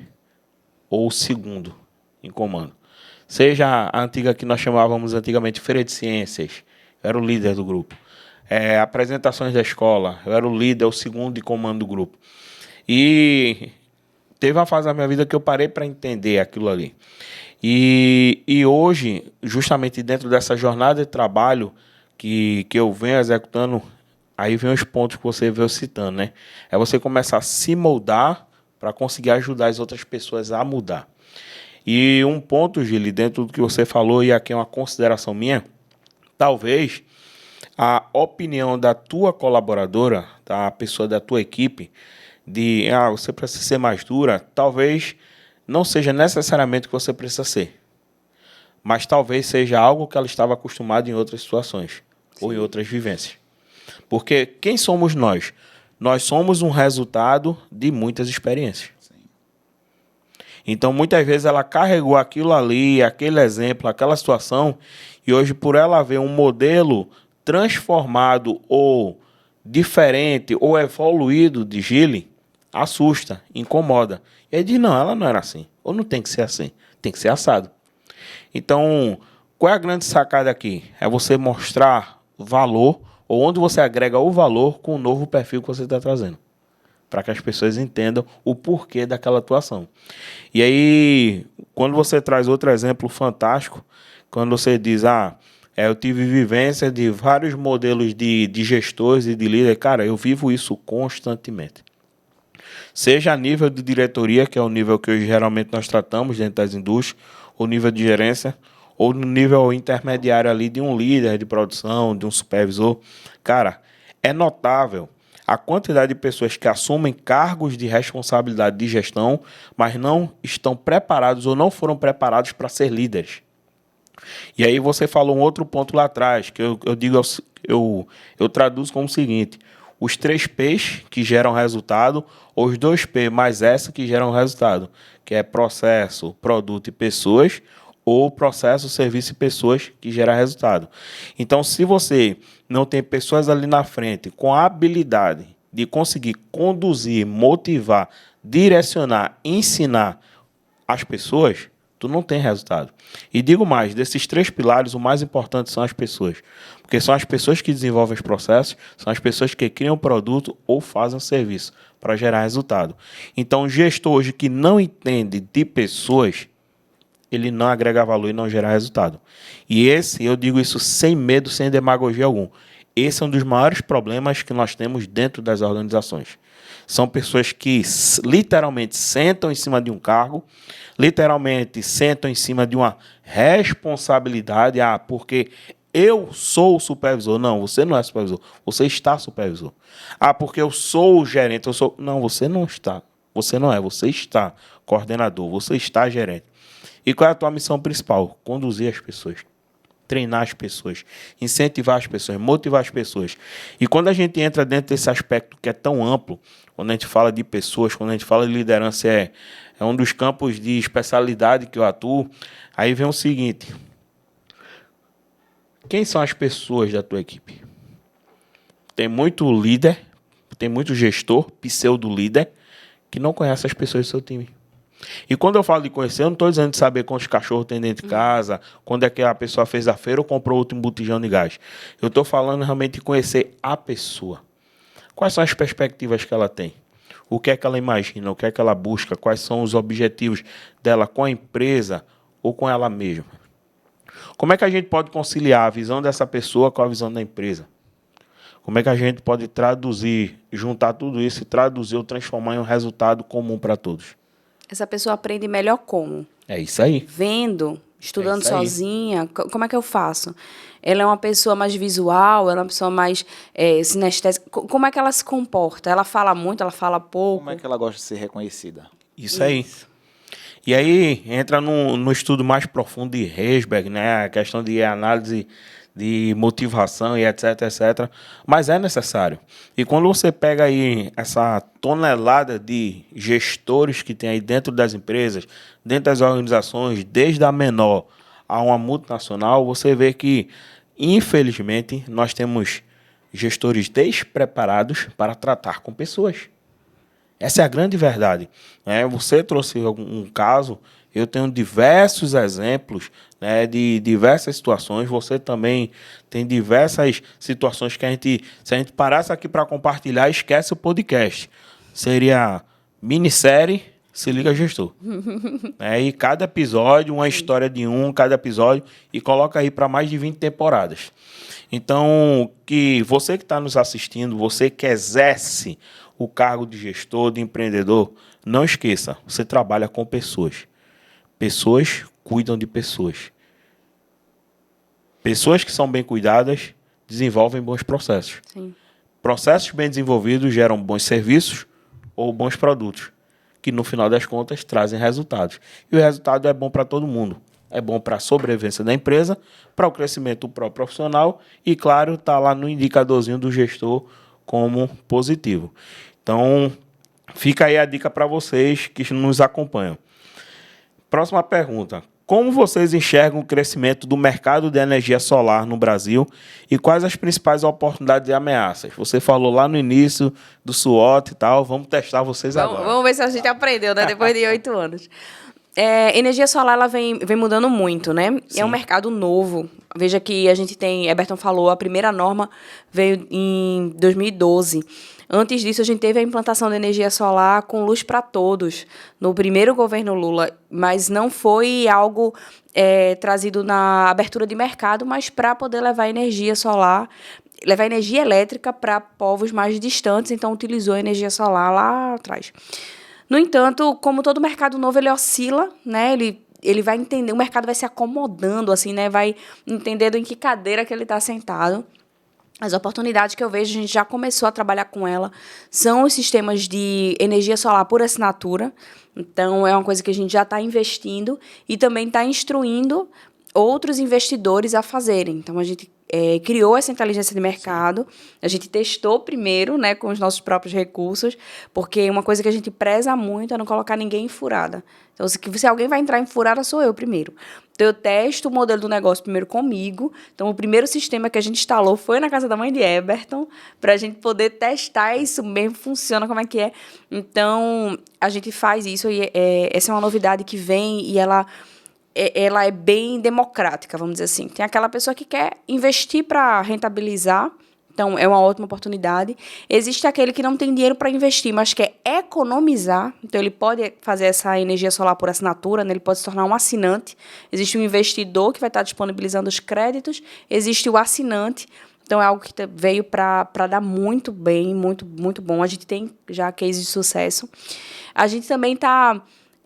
Ou o segundo em comando. Seja a antiga que nós chamávamos antigamente Feira de Ciências, eu era o líder do grupo. Apresentações da escola, eu era o líder, o segundo em comando do grupo. E teve uma fase da minha vida que eu parei para entender aquilo ali. E hoje, justamente dentro dessa jornada de trabalho que eu venho executando, aí vem os pontos que você veio citando, né? É você começar a se moldar para conseguir ajudar as outras pessoas a mudar. E um ponto, Gili, dentro do que você falou, e aqui é uma consideração minha, talvez a opinião da tua colaboradora, da pessoa da tua equipe, de você precisa ser mais dura, talvez não seja necessariamente o que você precisa ser. Mas talvez seja algo que ela estava acostumada em outras situações. Sim. Ou em outras vivências. Porque quem somos nós? Nós somos um resultado de muitas experiências. Sim. Então, muitas vezes ela carregou aquilo ali, aquele exemplo, aquela situação, e hoje, por ela ver um modelo transformado ou diferente ou evoluído de Gili, assusta, incomoda. E aí diz, não, ela não era assim. Ou não tem que ser assim. Tem que ser assado. Então, qual é a grande sacada aqui? É você mostrar valor, ou onde você agrega o valor com o novo perfil que você está trazendo. Para que as pessoas entendam o porquê daquela atuação. E aí, quando você traz outro exemplo fantástico, quando você diz, eu tive vivência de vários modelos de gestores e de líderes, cara, eu vivo isso constantemente. Seja a nível de diretoria, que é o nível que hoje geralmente nós tratamos dentro das indústrias, o nível de gerência, ou no nível intermediário ali de um líder de produção, de um supervisor. Cara, é notável a quantidade de pessoas que assumem cargos de responsabilidade de gestão, mas não estão preparados ou não foram preparados para ser líderes. E aí você falou um outro ponto lá atrás, que eu traduzo como o seguinte: os 3 P's que geram resultado, ou os 2 P mais S que geram resultado, que é processo, produto e pessoas, ou processo, serviço e pessoas que geram resultado. Então, se você não tem pessoas ali na frente com a habilidade de conseguir conduzir, motivar, direcionar, ensinar as pessoas, tu não tem resultado. E digo mais, desses 3 pilares, o mais importante são as pessoas. Porque são as pessoas que desenvolvem os processos, são as pessoas que criam o produto ou fazem o serviço para gerar resultado. Então, o gestor hoje que não entende de pessoas, ele não agrega valor e não gera resultado. E eu digo isso sem medo, sem demagogia algum. Esse é um dos maiores problemas que nós temos dentro das organizações. São pessoas que literalmente sentam em cima de um cargo, literalmente sentam em cima de uma responsabilidade, porque eu sou o supervisor. Não, você não é supervisor, você está supervisor. Porque eu sou o gerente, Não, você não está. Você não é, você está coordenador, você está gerente. E qual é a tua missão principal? Conduzir as pessoas, treinar as pessoas, incentivar as pessoas, motivar as pessoas. E quando a gente entra dentro desse aspecto que é tão amplo, quando a gente fala de pessoas, quando a gente fala de liderança, é um dos campos de especialidade que eu atuo, aí vem o seguinte: quem são as pessoas da tua equipe? Tem muito líder, tem muito gestor, pseudo-líder, que não conhece as pessoas do seu time. E quando eu falo de conhecer, eu não estou dizendo de saber quantos cachorros tem dentro de casa, quando é que a pessoa fez a feira ou comprou outro botijão de gás. Eu estou falando realmente de conhecer a pessoa. Quais são as perspectivas que ela tem? O que é que ela imagina? O que é que ela busca? Quais são os objetivos dela com a empresa ou com ela mesma? Como é que a gente pode conciliar a visão dessa pessoa com a visão da empresa? Como é que a gente pode traduzir, juntar tudo isso e traduzir ou transformar em um resultado comum para todos? Essa pessoa aprende melhor como? É isso aí. Vendo, estudando sozinha. Como é que eu faço? Ela é uma pessoa mais visual, ela é uma pessoa mais sinestésica. Como é que ela se comporta? Ela fala muito, ela fala pouco? Como é que ela gosta de ser reconhecida? Isso aí. E aí entra no estudo mais profundo de Herzberg, né? A questão de análise de motivação e etc, etc. Mas é necessário. E quando você pega aí essa tonelada de gestores que tem aí dentro das empresas, dentro das organizações, desde a menor a uma multinacional, você vê que, infelizmente, nós temos gestores despreparados para tratar com pessoas. Essa é a grande verdade. Você trouxe um caso, eu tenho diversos exemplos, né, de diversas situações. Você também tem diversas situações que se a gente parasse aqui para compartilhar, esquece o podcast. Seria minissérie Se Liga Gestor. E cada episódio, uma história de cada episódio, e coloca aí para mais de 20 temporadas. Então, que você que está nos assistindo, você que exerce o cargo de gestor, de empreendedor, não esqueça, você trabalha com pessoas. Pessoas cuidam de pessoas. Pessoas que são bem cuidadas desenvolvem bons processos. Sim. Processos bem desenvolvidos geram bons serviços ou bons produtos, que no final das contas trazem resultados. E o resultado é bom para todo mundo. É bom para a sobrevivência da empresa, para o crescimento do próprio profissional e, claro, está lá no indicadorzinho do gestor como positivo. Então, fica aí a dica para vocês que nos acompanham. Próxima pergunta. Como vocês enxergam o crescimento do mercado de energia solar no Brasil e quais as principais oportunidades e ameaças? Você falou lá no início do SWOT e tal, vamos testar vocês agora. Vamos ver se a gente aprendeu, né? Depois de 8 anos. Energia solar ela vem mudando muito, né? Sim. É um mercado novo. Veja que a gente tem, Eberton falou, a primeira norma veio em 2012. Antes disso, a gente teve a implantação da energia solar com luz para todos, no primeiro governo Lula, mas não foi algo trazido na abertura de mercado, mas para poder levar energia solar, levar energia elétrica para povos mais distantes, então utilizou a energia solar lá atrás. No entanto, como todo mercado novo, ele oscila, né? Ele vai entender, o mercado vai se acomodando, assim, né? Vai entendendo em que cadeira que ele está sentado. As oportunidades que eu vejo, a gente já começou a trabalhar com ela, são os sistemas de energia solar por assinatura. Então, é uma coisa que a gente já está investindo e também está instruindo outros investidores a fazerem. Então, a gente criou essa inteligência de mercado, a gente testou primeiro, né, com os nossos próprios recursos, porque uma coisa que a gente preza muito é não colocar ninguém em furada. Então, se alguém vai entrar em furada, sou eu primeiro. Então, eu testo o modelo do negócio primeiro comigo. Então, o primeiro sistema que a gente instalou foi na casa da mãe de Eberton, para a gente poder testar isso mesmo, funciona, como é que é. Então, a gente faz isso, e essa é uma novidade que vem, e ela ela é bem democrática, vamos dizer assim. Tem aquela pessoa que quer investir para rentabilizar, então é uma ótima oportunidade. Existe aquele que não tem dinheiro para investir, mas quer economizar, então ele pode fazer essa energia solar por assinatura, né? Ele pode se tornar um assinante. Existe um investidor que vai estar disponibilizando os créditos, existe o assinante. Então, é algo que veio para dar muito bem, muito, muito bom. A gente tem já case de sucesso. A gente também está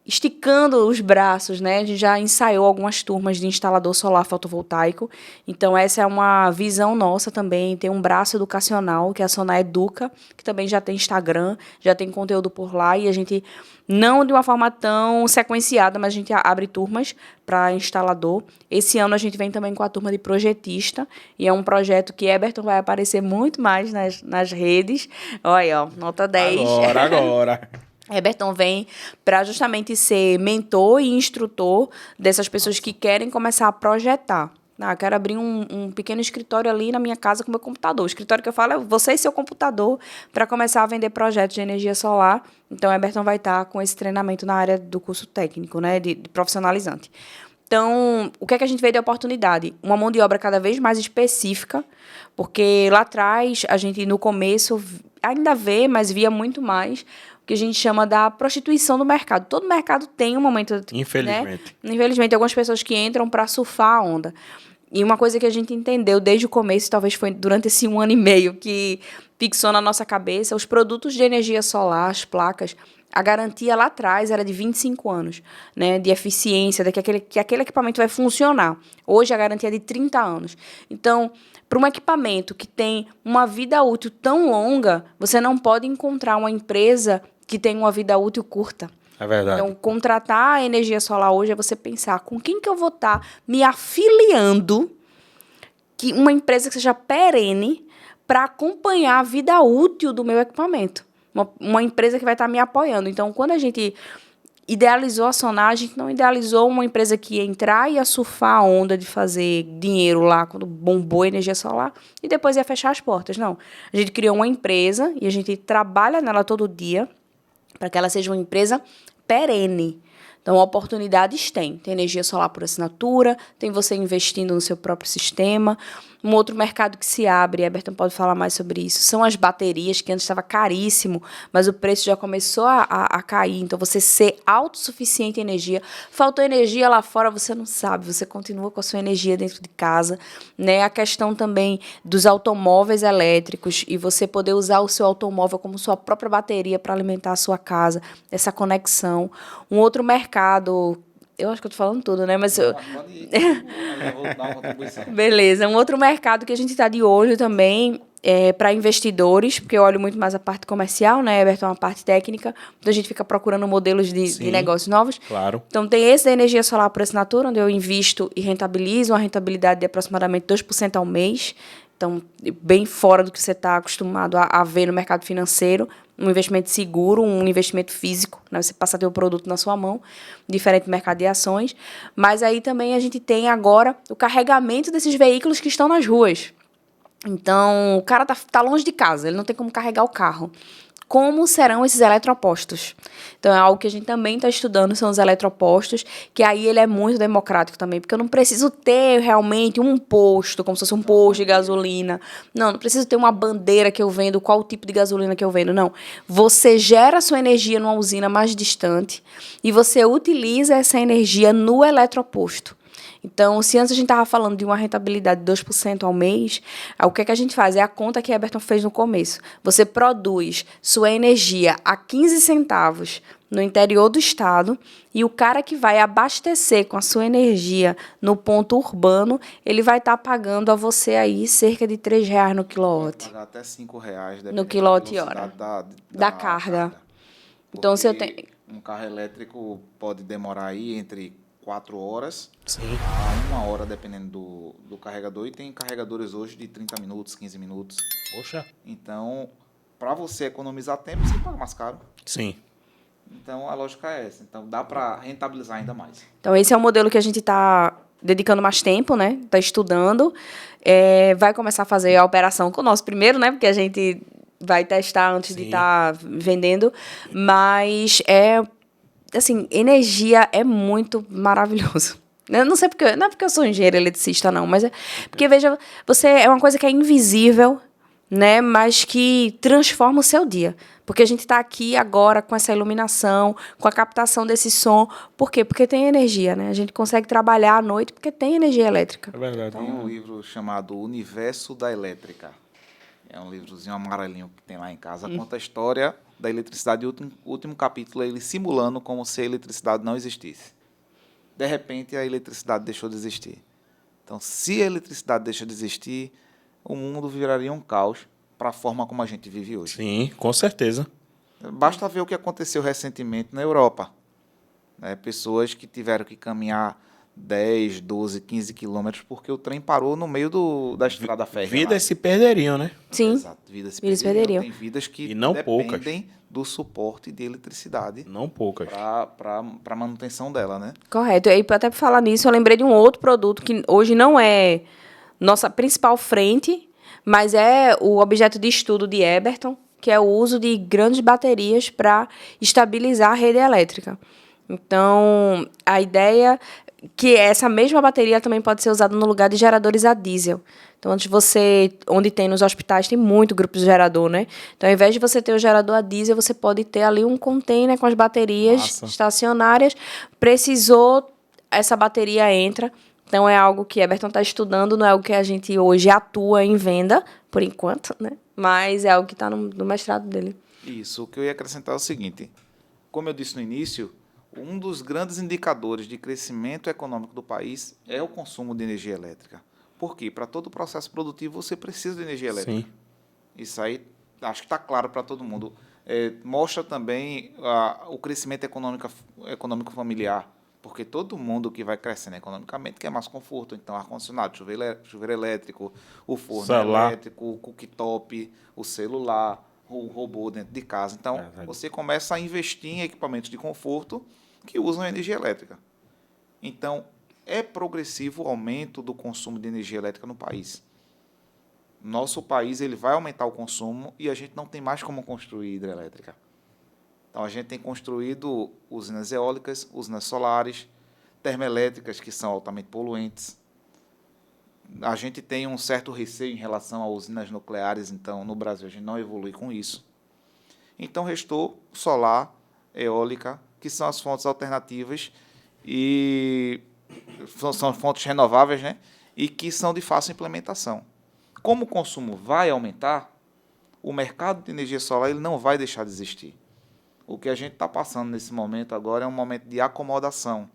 esticando os braços, né? A gente já ensaiou algumas turmas de instalador solar fotovoltaico. Então, essa é uma visão nossa também. Tem um braço educacional, que é a Sonar Educa, que também já tem Instagram, já tem conteúdo por lá. E a gente, não de uma forma tão sequenciada, mas a gente abre turmas para instalador. Esse ano a gente vem também com a turma de projetista. E é um projeto que Eberton vai aparecer muito mais nas redes. Olha aí, ó, nota 10. Agora. Eberton vem para justamente ser mentor e instrutor dessas pessoas que querem começar a projetar. Quero abrir um pequeno escritório ali na minha casa com meu computador. O escritório que eu falo é você e seu computador para começar a vender projetos de energia solar. Então, Eberton vai estar com esse treinamento na área do curso técnico, né, de profissionalizante. Então, o que é que a gente vê de oportunidade? Uma mão de obra cada vez mais específica, porque lá atrás, a gente, no começo, ainda vê, mas via muito mais, que a gente chama da prostituição do mercado. Todo mercado tem um momento... Infelizmente. Né? Infelizmente, algumas pessoas que entram para surfar a onda. E uma coisa que a gente entendeu desde o começo, talvez foi durante esse 1 ano e meio, que fixou na nossa cabeça, os produtos de energia solar, as placas, a garantia lá atrás era de 25 anos, né, de eficiência, que aquele equipamento vai funcionar. Hoje, a garantia é de 30 anos. Então, para um equipamento que tem uma vida útil tão longa, você não pode encontrar uma empresa que tem uma vida útil curta. É verdade. Então, contratar a energia solar hoje é você pensar com quem que eu vou estar me afiliando, que uma empresa que seja perene, para acompanhar a vida útil do meu equipamento. Uma empresa que vai estar me apoiando. Então, quando a gente idealizou a Sonar, a gente não idealizou uma empresa que ia entrar e ia surfar a onda de fazer dinheiro lá, quando bombou a energia solar, e depois ia fechar as portas. Não. A gente criou uma empresa e a gente trabalha nela todo dia, para que ela seja uma empresa perene. Então, oportunidades tem. Tem energia solar por assinatura, tem você investindo no seu próprio sistema. Um outro mercado que se abre, Eberton pode falar mais sobre isso, são as baterias, que antes estava caríssimo, mas o preço já começou a cair. Então, você ser autossuficiente em energia. Faltou energia lá fora, você não sabe, você continua com a sua energia dentro de casa. Né? A questão também dos automóveis elétricos e você poder usar o seu automóvel como sua própria bateria para alimentar a sua casa, essa conexão. Um outro mercado... Eu acho que eu tô falando tudo, né? Mas eu vou dar uma contribuição. Beleza. Um outro mercado que a gente está de olho também é para investidores, porque eu olho muito mais a parte comercial, né, Eberton, a parte técnica. Então, a gente fica procurando modelos de negócios novos. Claro. Então, tem esse da energia solar por assinatura, onde eu invisto e rentabilizo uma rentabilidade de aproximadamente 2% ao mês. Então, bem fora do que você está acostumado a ver no mercado financeiro. Um investimento seguro, um investimento físico, né? Você passa a ter o produto na sua mão, diferente do mercado de ações. Mas aí também a gente tem agora o carregamento desses veículos que estão nas ruas. Então, o cara tá longe de casa, ele não tem como carregar o carro. Como serão esses eletropostos? Então, é algo que a gente também está estudando, são os eletropostos, que aí ele é muito democrático também, porque eu não preciso ter realmente um posto, como se fosse um posto de gasolina. Não preciso ter uma bandeira que eu vendo, qual o tipo de gasolina que eu vendo, não. Você gera sua energia numa usina mais distante e você utiliza essa energia no eletroposto. Então, se antes a gente estava falando de uma rentabilidade de 2% ao mês, o que é que a gente faz? É a conta que a Eberton fez no começo. Você produz sua energia a 15 centavos no interior do estado e o cara que vai abastecer com a sua energia no ponto urbano, ele vai estar pagando a você aí cerca de R$3 no quilowatt. Pagar até R$5 no quilowatt-hora da carga. Então, se eu tenho... Um carro elétrico pode demorar aí entre 4 horas Sim. a 1 hora, dependendo do carregador. E tem carregadores hoje de 30 minutos, 15 minutos. Poxa. Então, para você economizar tempo, você paga mais caro. Sim. Então, a lógica é essa. Então, dá para rentabilizar ainda mais. Então, esse é o modelo que a gente está dedicando mais tempo, né? Está estudando. Vai começar a fazer a operação com o nosso primeiro, né? Porque a gente vai testar antes de estar vendendo. Mas assim, energia é muito maravilhoso. Eu não sei porque, não é porque eu sou engenheira eletricista, não, mas é porque, veja, você é uma coisa que é invisível, né, mas que transforma o seu dia. Porque a gente está aqui agora com essa iluminação, com a captação desse som. Por quê? Porque tem energia, né? A gente consegue trabalhar à noite porque tem energia elétrica. É verdade. Tem um livro chamado O Universo da Elétrica. É um livrozinho amarelinho que tem lá em casa. Conta a história da eletricidade. O último capítulo é ele simulando como se a eletricidade não existisse. De repente, a eletricidade deixou de existir. Então, se a eletricidade deixa de existir, o mundo viraria um caos para a forma como a gente vive hoje. Sim, com certeza. Basta ver o que aconteceu recentemente na Europa. Né? Pessoas que tiveram que caminhar 10, 12, 15 quilômetros porque o trem parou no meio da estrada férrea. Vidas se perderiam, né? Sim. Exato, vidas se perderiam. Tem vidas que não dependem poucas. do suporte de eletricidade. Não poucas. Para manutenção dela, né? Correto. E até por falar nisso, eu lembrei de um outro produto que hoje não é nossa principal frente, mas é o objeto de estudo de Eberton, que é o uso de grandes baterias para estabilizar a rede elétrica. Então, a ideia que essa mesma bateria também pode ser usada no lugar de geradores a diesel. Então, onde tem nos hospitais, tem muito grupo de gerador, né? Então, ao invés de você ter o gerador a diesel, você pode ter ali um container com as baterias estacionárias. Precisou, essa bateria entra. Então, é algo que Eberton está estudando, não é algo que a gente hoje atua em venda, por enquanto, né? Mas é algo que está no mestrado dele. Isso. O que eu ia acrescentar é o seguinte. Como eu disse no início, um dos grandes indicadores de crescimento econômico do país é o consumo de energia elétrica. Por quê? Para todo o processo produtivo você precisa de energia elétrica. Sim. Isso aí acho que está claro para todo mundo. Mostra também o crescimento econômico familiar, porque todo mundo que vai crescendo economicamente quer mais conforto. Então, ar-condicionado, chuveiro elétrico, o forno elétrico, o cooktop, o celular, o robô dentro de casa. Então, você começa a investir em equipamentos de conforto que usam energia elétrica. Então, é progressivo o aumento do consumo de energia elétrica no país. Nosso país ele vai aumentar o consumo e a gente não tem mais como construir hidrelétrica. Então, a gente tem construído usinas eólicas, usinas solares, termoelétricas, que são altamente poluentes. A gente tem um certo receio em relação a usinas nucleares, então, no Brasil, a gente não evolui com isso. Então, restou solar, eólica, que são as fontes alternativas e são fontes renováveis, né? E que são de fácil implementação. Como o consumo vai aumentar, o mercado de energia solar ele não vai deixar de existir. O que a gente está passando nesse momento agora é um momento de acomodação,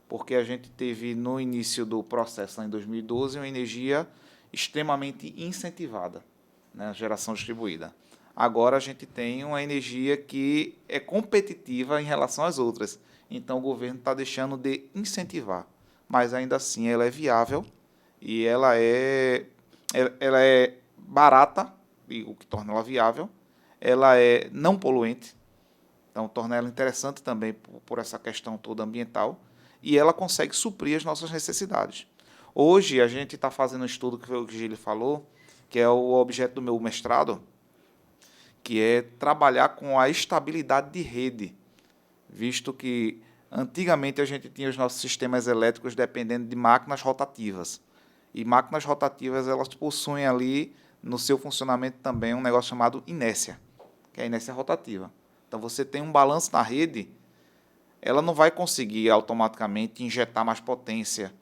porque a gente teve no início do processo, lá em 2012, uma energia extremamente incentivada, né? Geração distribuída. Agora a gente tem uma energia que é competitiva em relação às outras. Então o governo está deixando de incentivar. Mas ainda assim ela é viável e ela é barata, e o que torna ela viável. Ela é não poluente, então torna ela interessante também por essa questão toda ambiental. E ela consegue suprir as nossas necessidades. Hoje a gente está fazendo um estudo que foi o que o Gili falou, que é o objeto do meu mestrado, que é trabalhar com a estabilidade de rede, visto que antigamente a gente tinha os nossos sistemas elétricos dependendo de máquinas rotativas. E máquinas rotativas elas possuem ali no seu funcionamento também um negócio chamado inércia, que é a inércia rotativa. Então você tem um balanço na rede, ela não vai conseguir automaticamente injetar mais potência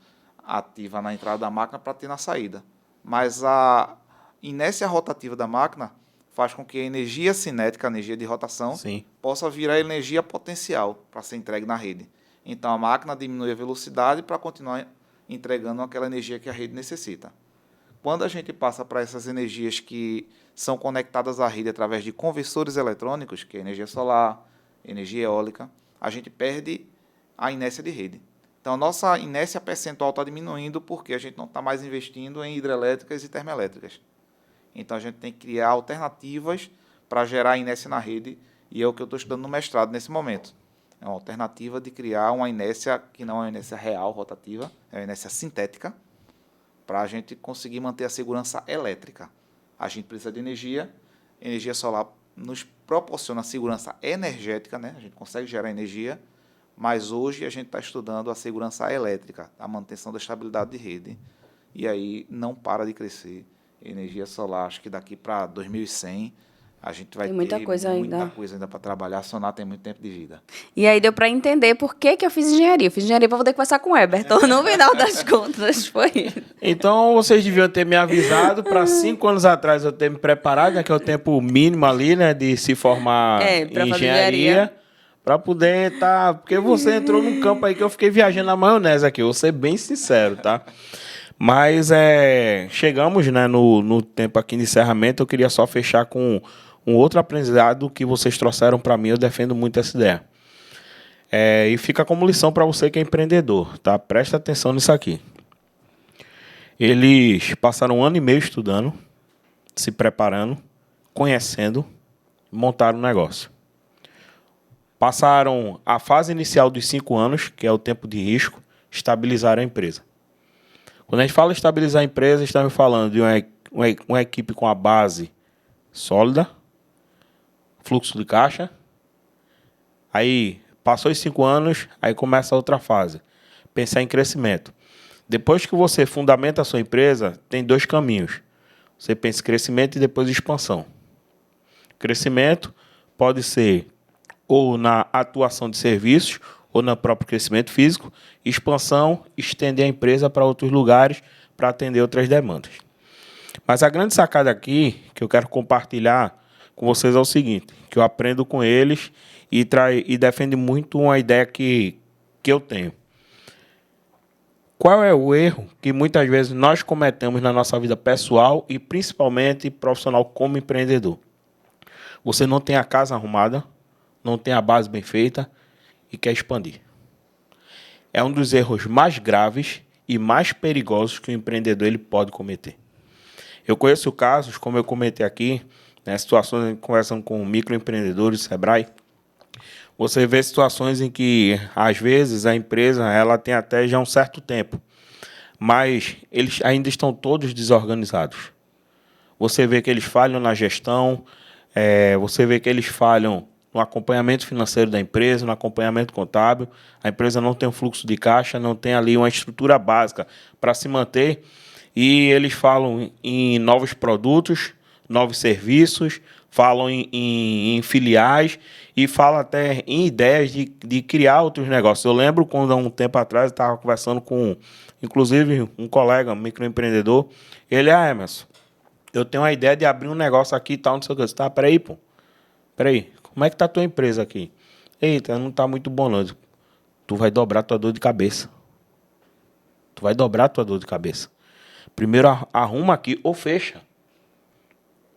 ativa na entrada da máquina para ter na saída. Mas a inércia rotativa da máquina faz com que a energia cinética, a energia de rotação, possa virar energia potencial para ser entregue na rede. Então, a máquina diminui a velocidade para continuar entregando aquela energia que a rede necessita. Quando a gente passa para essas energias que são conectadas à rede através de conversores eletrônicos, que é energia solar, energia eólica, a gente perde a inércia de rede. Então, a nossa inércia percentual está diminuindo porque a gente não está mais investindo em hidrelétricas e termoelétricas. Então, a gente tem que criar alternativas para gerar inércia na rede, e é o que eu estou estudando no mestrado nesse momento. É uma alternativa de criar uma inércia que não é uma inércia real, rotativa, é uma inércia sintética, para a gente conseguir manter a segurança elétrica. A gente precisa de energia solar nos proporciona segurança energética, né? A gente consegue gerar energia, Mas hoje a gente está estudando a segurança elétrica, a manutenção da estabilidade de rede, e aí não para de crescer. Energia solar, acho que daqui para 2100 a gente vai ter muita coisa ainda para trabalhar. A Sonar tem muito tempo de vida. E aí deu para entender por que eu fiz engenharia. Eu fiz engenharia para poder conversar com o Eberton. No final das contas, foi isso. Então, vocês deviam ter me avisado para 5 anos atrás eu ter me preparado, né, que é o tempo mínimo ali, né, de se formar em engenharia. Para poder estar... Porque você entrou num campo aí que eu fiquei viajando na maionese aqui. Eu vou ser bem sincero, tá? Mas chegamos, né, no tempo aqui de encerramento. Eu queria só fechar com um outro aprendizado que vocês trouxeram para mim. Eu defendo muito essa ideia. E fica como lição para você que é empreendedor, tá? Presta atenção nisso aqui. Eles passaram 1 ano e meio estudando, se preparando, conhecendo, montaram um negócio. Passaram a fase inicial dos 5 anos, que é o tempo de risco, estabilizaram a empresa. Quando a gente fala estabilizar a empresa, estamos falando de uma equipe com a base sólida, fluxo de caixa. Aí, passou os 5 anos, aí começa a outra fase. Pensar em crescimento. Depois que você fundamenta a sua empresa, tem 2 caminhos. Você pensa em crescimento e depois expansão. Crescimento pode ser ou na atuação de serviços, ou no próprio crescimento físico. Expansão, estender a empresa para outros lugares, para atender outras demandas. Mas a grande sacada aqui, que eu quero compartilhar com vocês é o seguinte, que eu aprendo com eles e defendo muito uma ideia que eu tenho. Qual é o erro que muitas vezes nós cometemos na nossa vida pessoal e principalmente profissional como empreendedor? Você não tem a casa arrumada, não tem a base bem feita e quer expandir. É um dos erros mais graves e mais perigosos que o empreendedor ele pode cometer. Eu conheço casos, como eu comentei aqui, né, situações conversando com microempreendedores do Sebrae. Você vê situações em que, às vezes, a empresa ela tem até já um certo tempo, mas eles ainda estão todos desorganizados. Você vê que eles falham na gestão, você vê que eles falham no acompanhamento financeiro da empresa, no acompanhamento contábil. A empresa não tem um fluxo de caixa, não tem ali uma estrutura básica para se manter. E eles falam em novos produtos, novos serviços, falam em filiais e falam até em ideias de criar outros negócios. Eu lembro quando, há um tempo atrás, eu estava conversando com, inclusive, um colega, um microempreendedor. Ele, Emerson, eu tenho uma ideia de abrir um negócio aqui e tal, não sei o que. Tá, peraí, pô. Peraí, como é que tá a tua empresa aqui? Eita, não tá muito bom, não. Tu vai dobrar tua dor de cabeça. Tu vai dobrar tua dor de cabeça. Primeiro arruma aqui ou fecha.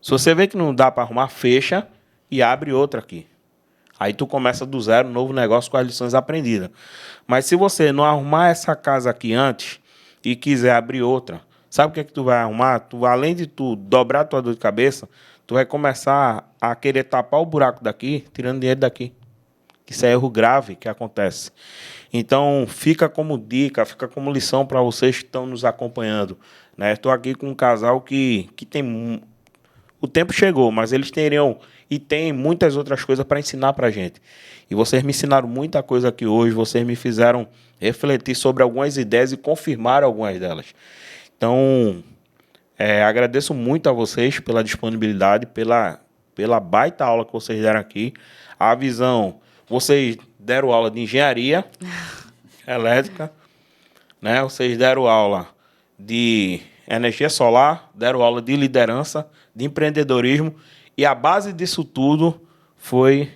Se você vê que não dá para arrumar, fecha e abre outra aqui. Aí tu começa do zero, um novo negócio com as lições aprendidas. Mas se você não arrumar essa casa aqui antes e quiser abrir outra, sabe o que é que tu vai arrumar? Tu, além de tu dobrar tua dor de cabeça, tu vai começar a querer tapar o buraco daqui, tirando dinheiro daqui. Isso é erro grave que acontece. Então, fica como dica, fica como lição para vocês que estão nos acompanhando. Né? Estou aqui com um casal que tem... O tempo chegou, mas eles teriam e têm muitas outras coisas para ensinar para a gente. E vocês me ensinaram muita coisa aqui hoje, vocês me fizeram refletir sobre algumas ideias e confirmar algumas delas. Então, agradeço muito a vocês pela disponibilidade, pela baita aula que vocês deram aqui. A visão, vocês deram aula de engenharia elétrica, né? Vocês deram aula de energia solar, deram aula de liderança, de empreendedorismo, e a base disso tudo foi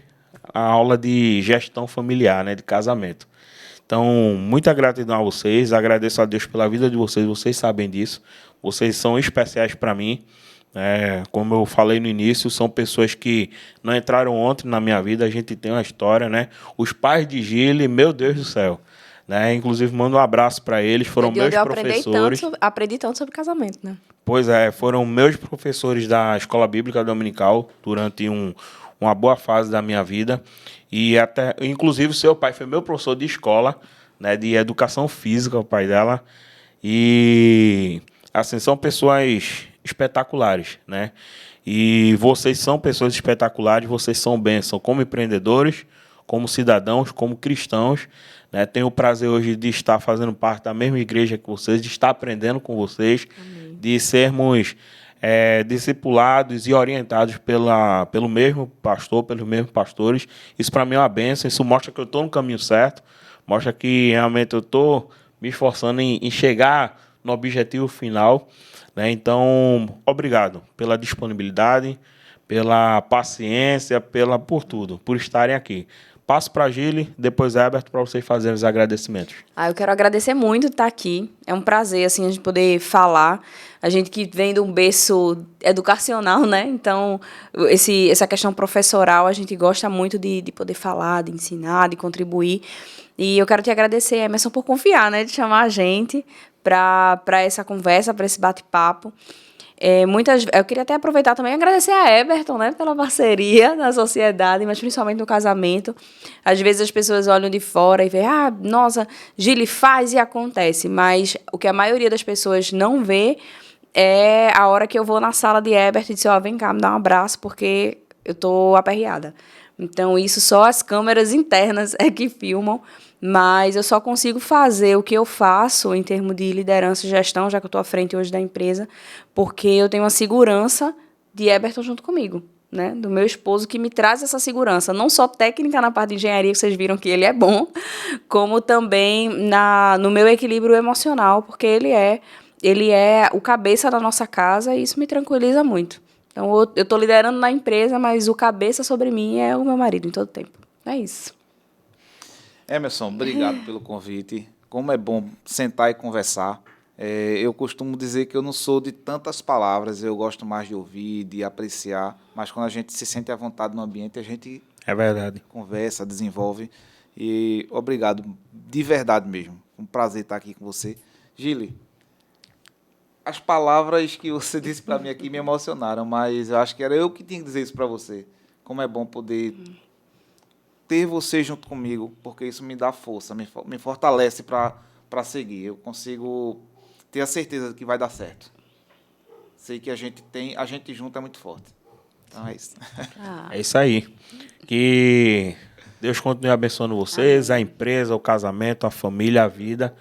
a aula de gestão familiar, né, de casamento. Então, muita gratidão a vocês, agradeço a Deus pela vida de vocês, vocês sabem disso, vocês são especiais para mim, como eu falei no início, são pessoas que não entraram ontem na minha vida, a gente tem uma história, né? Os pais de Gile, meu Deus do céu. Né? Inclusive, mando um abraço para eles, foram meus professores. Aprendi tanto sobre casamento, né? Pois é, foram meus professores da Escola Bíblica Dominical durante uma boa fase da minha vida. E até, inclusive, o seu pai foi meu professor de escola, né, de educação física, o pai dela. E, assim, são pessoas espetaculares, né? E vocês são pessoas espetaculares, vocês são bênção como empreendedores, como cidadãos, como cristãos. Né? Tenho o prazer hoje de estar fazendo parte da mesma igreja que vocês, de estar aprendendo com vocês, amém, de sermos discipulados e orientados pelo mesmo pastor, pelos mesmos pastores. Isso para mim é uma bênção, isso mostra que eu estou no caminho certo, mostra que realmente eu estou me esforçando em chegar no objetivo final. Né? Então, obrigado pela disponibilidade, pela paciência, por tudo, por estarem aqui. Passo para a Gili, depois Herbert, para vocês fazerem os agradecimentos. Eu quero agradecer muito estar aqui. É um prazer assim, a gente poder falar. A gente que vem de um berço educacional, né? Então, essa questão professoral, a gente gosta muito de poder falar, de ensinar, de contribuir. E eu quero te agradecer, Emerson, por confiar, né? De chamar a gente para essa conversa, para esse bate-papo. Eu queria até aproveitar também e agradecer a Everton, né, pela parceria na sociedade, mas principalmente no casamento. Às vezes as pessoas olham de fora e veem, nossa, Gili faz e acontece, mas o que a maioria das pessoas não vê é a hora que eu vou na sala de Herbert e dizer, vem cá, me dá um abraço, porque eu estou aperreada. Então, isso só as câmeras internas é que filmam, mas eu só consigo fazer o que eu faço em termos de liderança e gestão, já que eu estou à frente hoje da empresa, porque eu tenho uma segurança de Everton junto comigo, né? Do meu esposo, que me traz essa segurança, não só técnica na parte de engenharia, que vocês viram que ele é bom, como também no meu equilíbrio emocional, porque ele é o cabeça da nossa casa e isso me tranquiliza muito. Então, eu estou liderando na empresa, mas o cabeça sobre mim é o meu marido em todo tempo. É isso. Emerson, obrigado pelo convite. Como é bom sentar e conversar. Eu costumo dizer que eu não sou de tantas palavras, eu gosto mais de ouvir, de apreciar, mas quando a gente se sente à vontade no ambiente, a gente conversa, desenvolve. E obrigado, de verdade mesmo. Um prazer estar aqui com você. Gili, as palavras que você disse para mim aqui me emocionaram, mas eu acho que era eu que tinha que dizer isso para você. Como é bom poder ter você junto comigo, porque isso me dá força, me fortalece para seguir. Eu consigo ter a certeza de que vai dar certo. Sei que a gente junto é muito forte. Então é isso. É isso aí. Que Deus continue abençoando vocês, a empresa, o casamento, a família, a vida.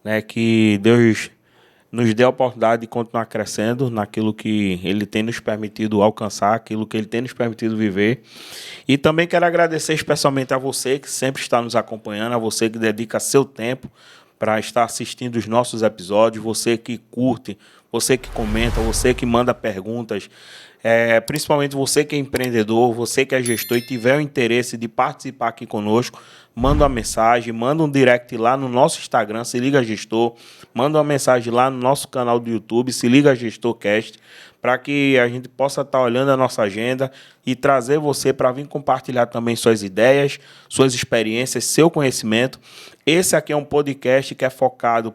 Né? Que Deus nos dê a oportunidade de continuar crescendo naquilo que Ele tem nos permitido alcançar, aquilo que Ele tem nos permitido viver. E também quero agradecer especialmente a você que sempre está nos acompanhando, a você que dedica seu tempo para estar assistindo os nossos episódios, você que curte, você que comenta, você que manda perguntas, principalmente você que é empreendedor, você que é gestor e tiver o interesse de participar aqui conosco, manda uma mensagem, manda um direct lá no nosso Instagram, Se Liga Gestor, manda uma mensagem lá no nosso canal do YouTube, Se Liga GestorCast, para que a gente possa estar olhando a nossa agenda e trazer você para vir compartilhar também suas ideias, suas experiências, seu conhecimento. Esse aqui é um podcast que é focado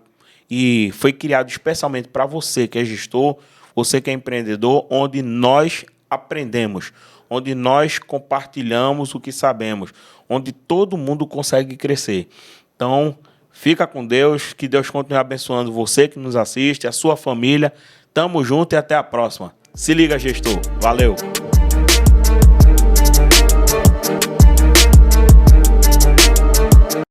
e foi criado especialmente para você que é gestor, você que é empreendedor, onde nós aprendemos, onde nós compartilhamos o que sabemos, onde todo mundo consegue crescer. Então, fica com Deus, que Deus continue abençoando você que nos assiste, a sua família. Tamo junto e até a próxima. Se liga, gestor. Valeu!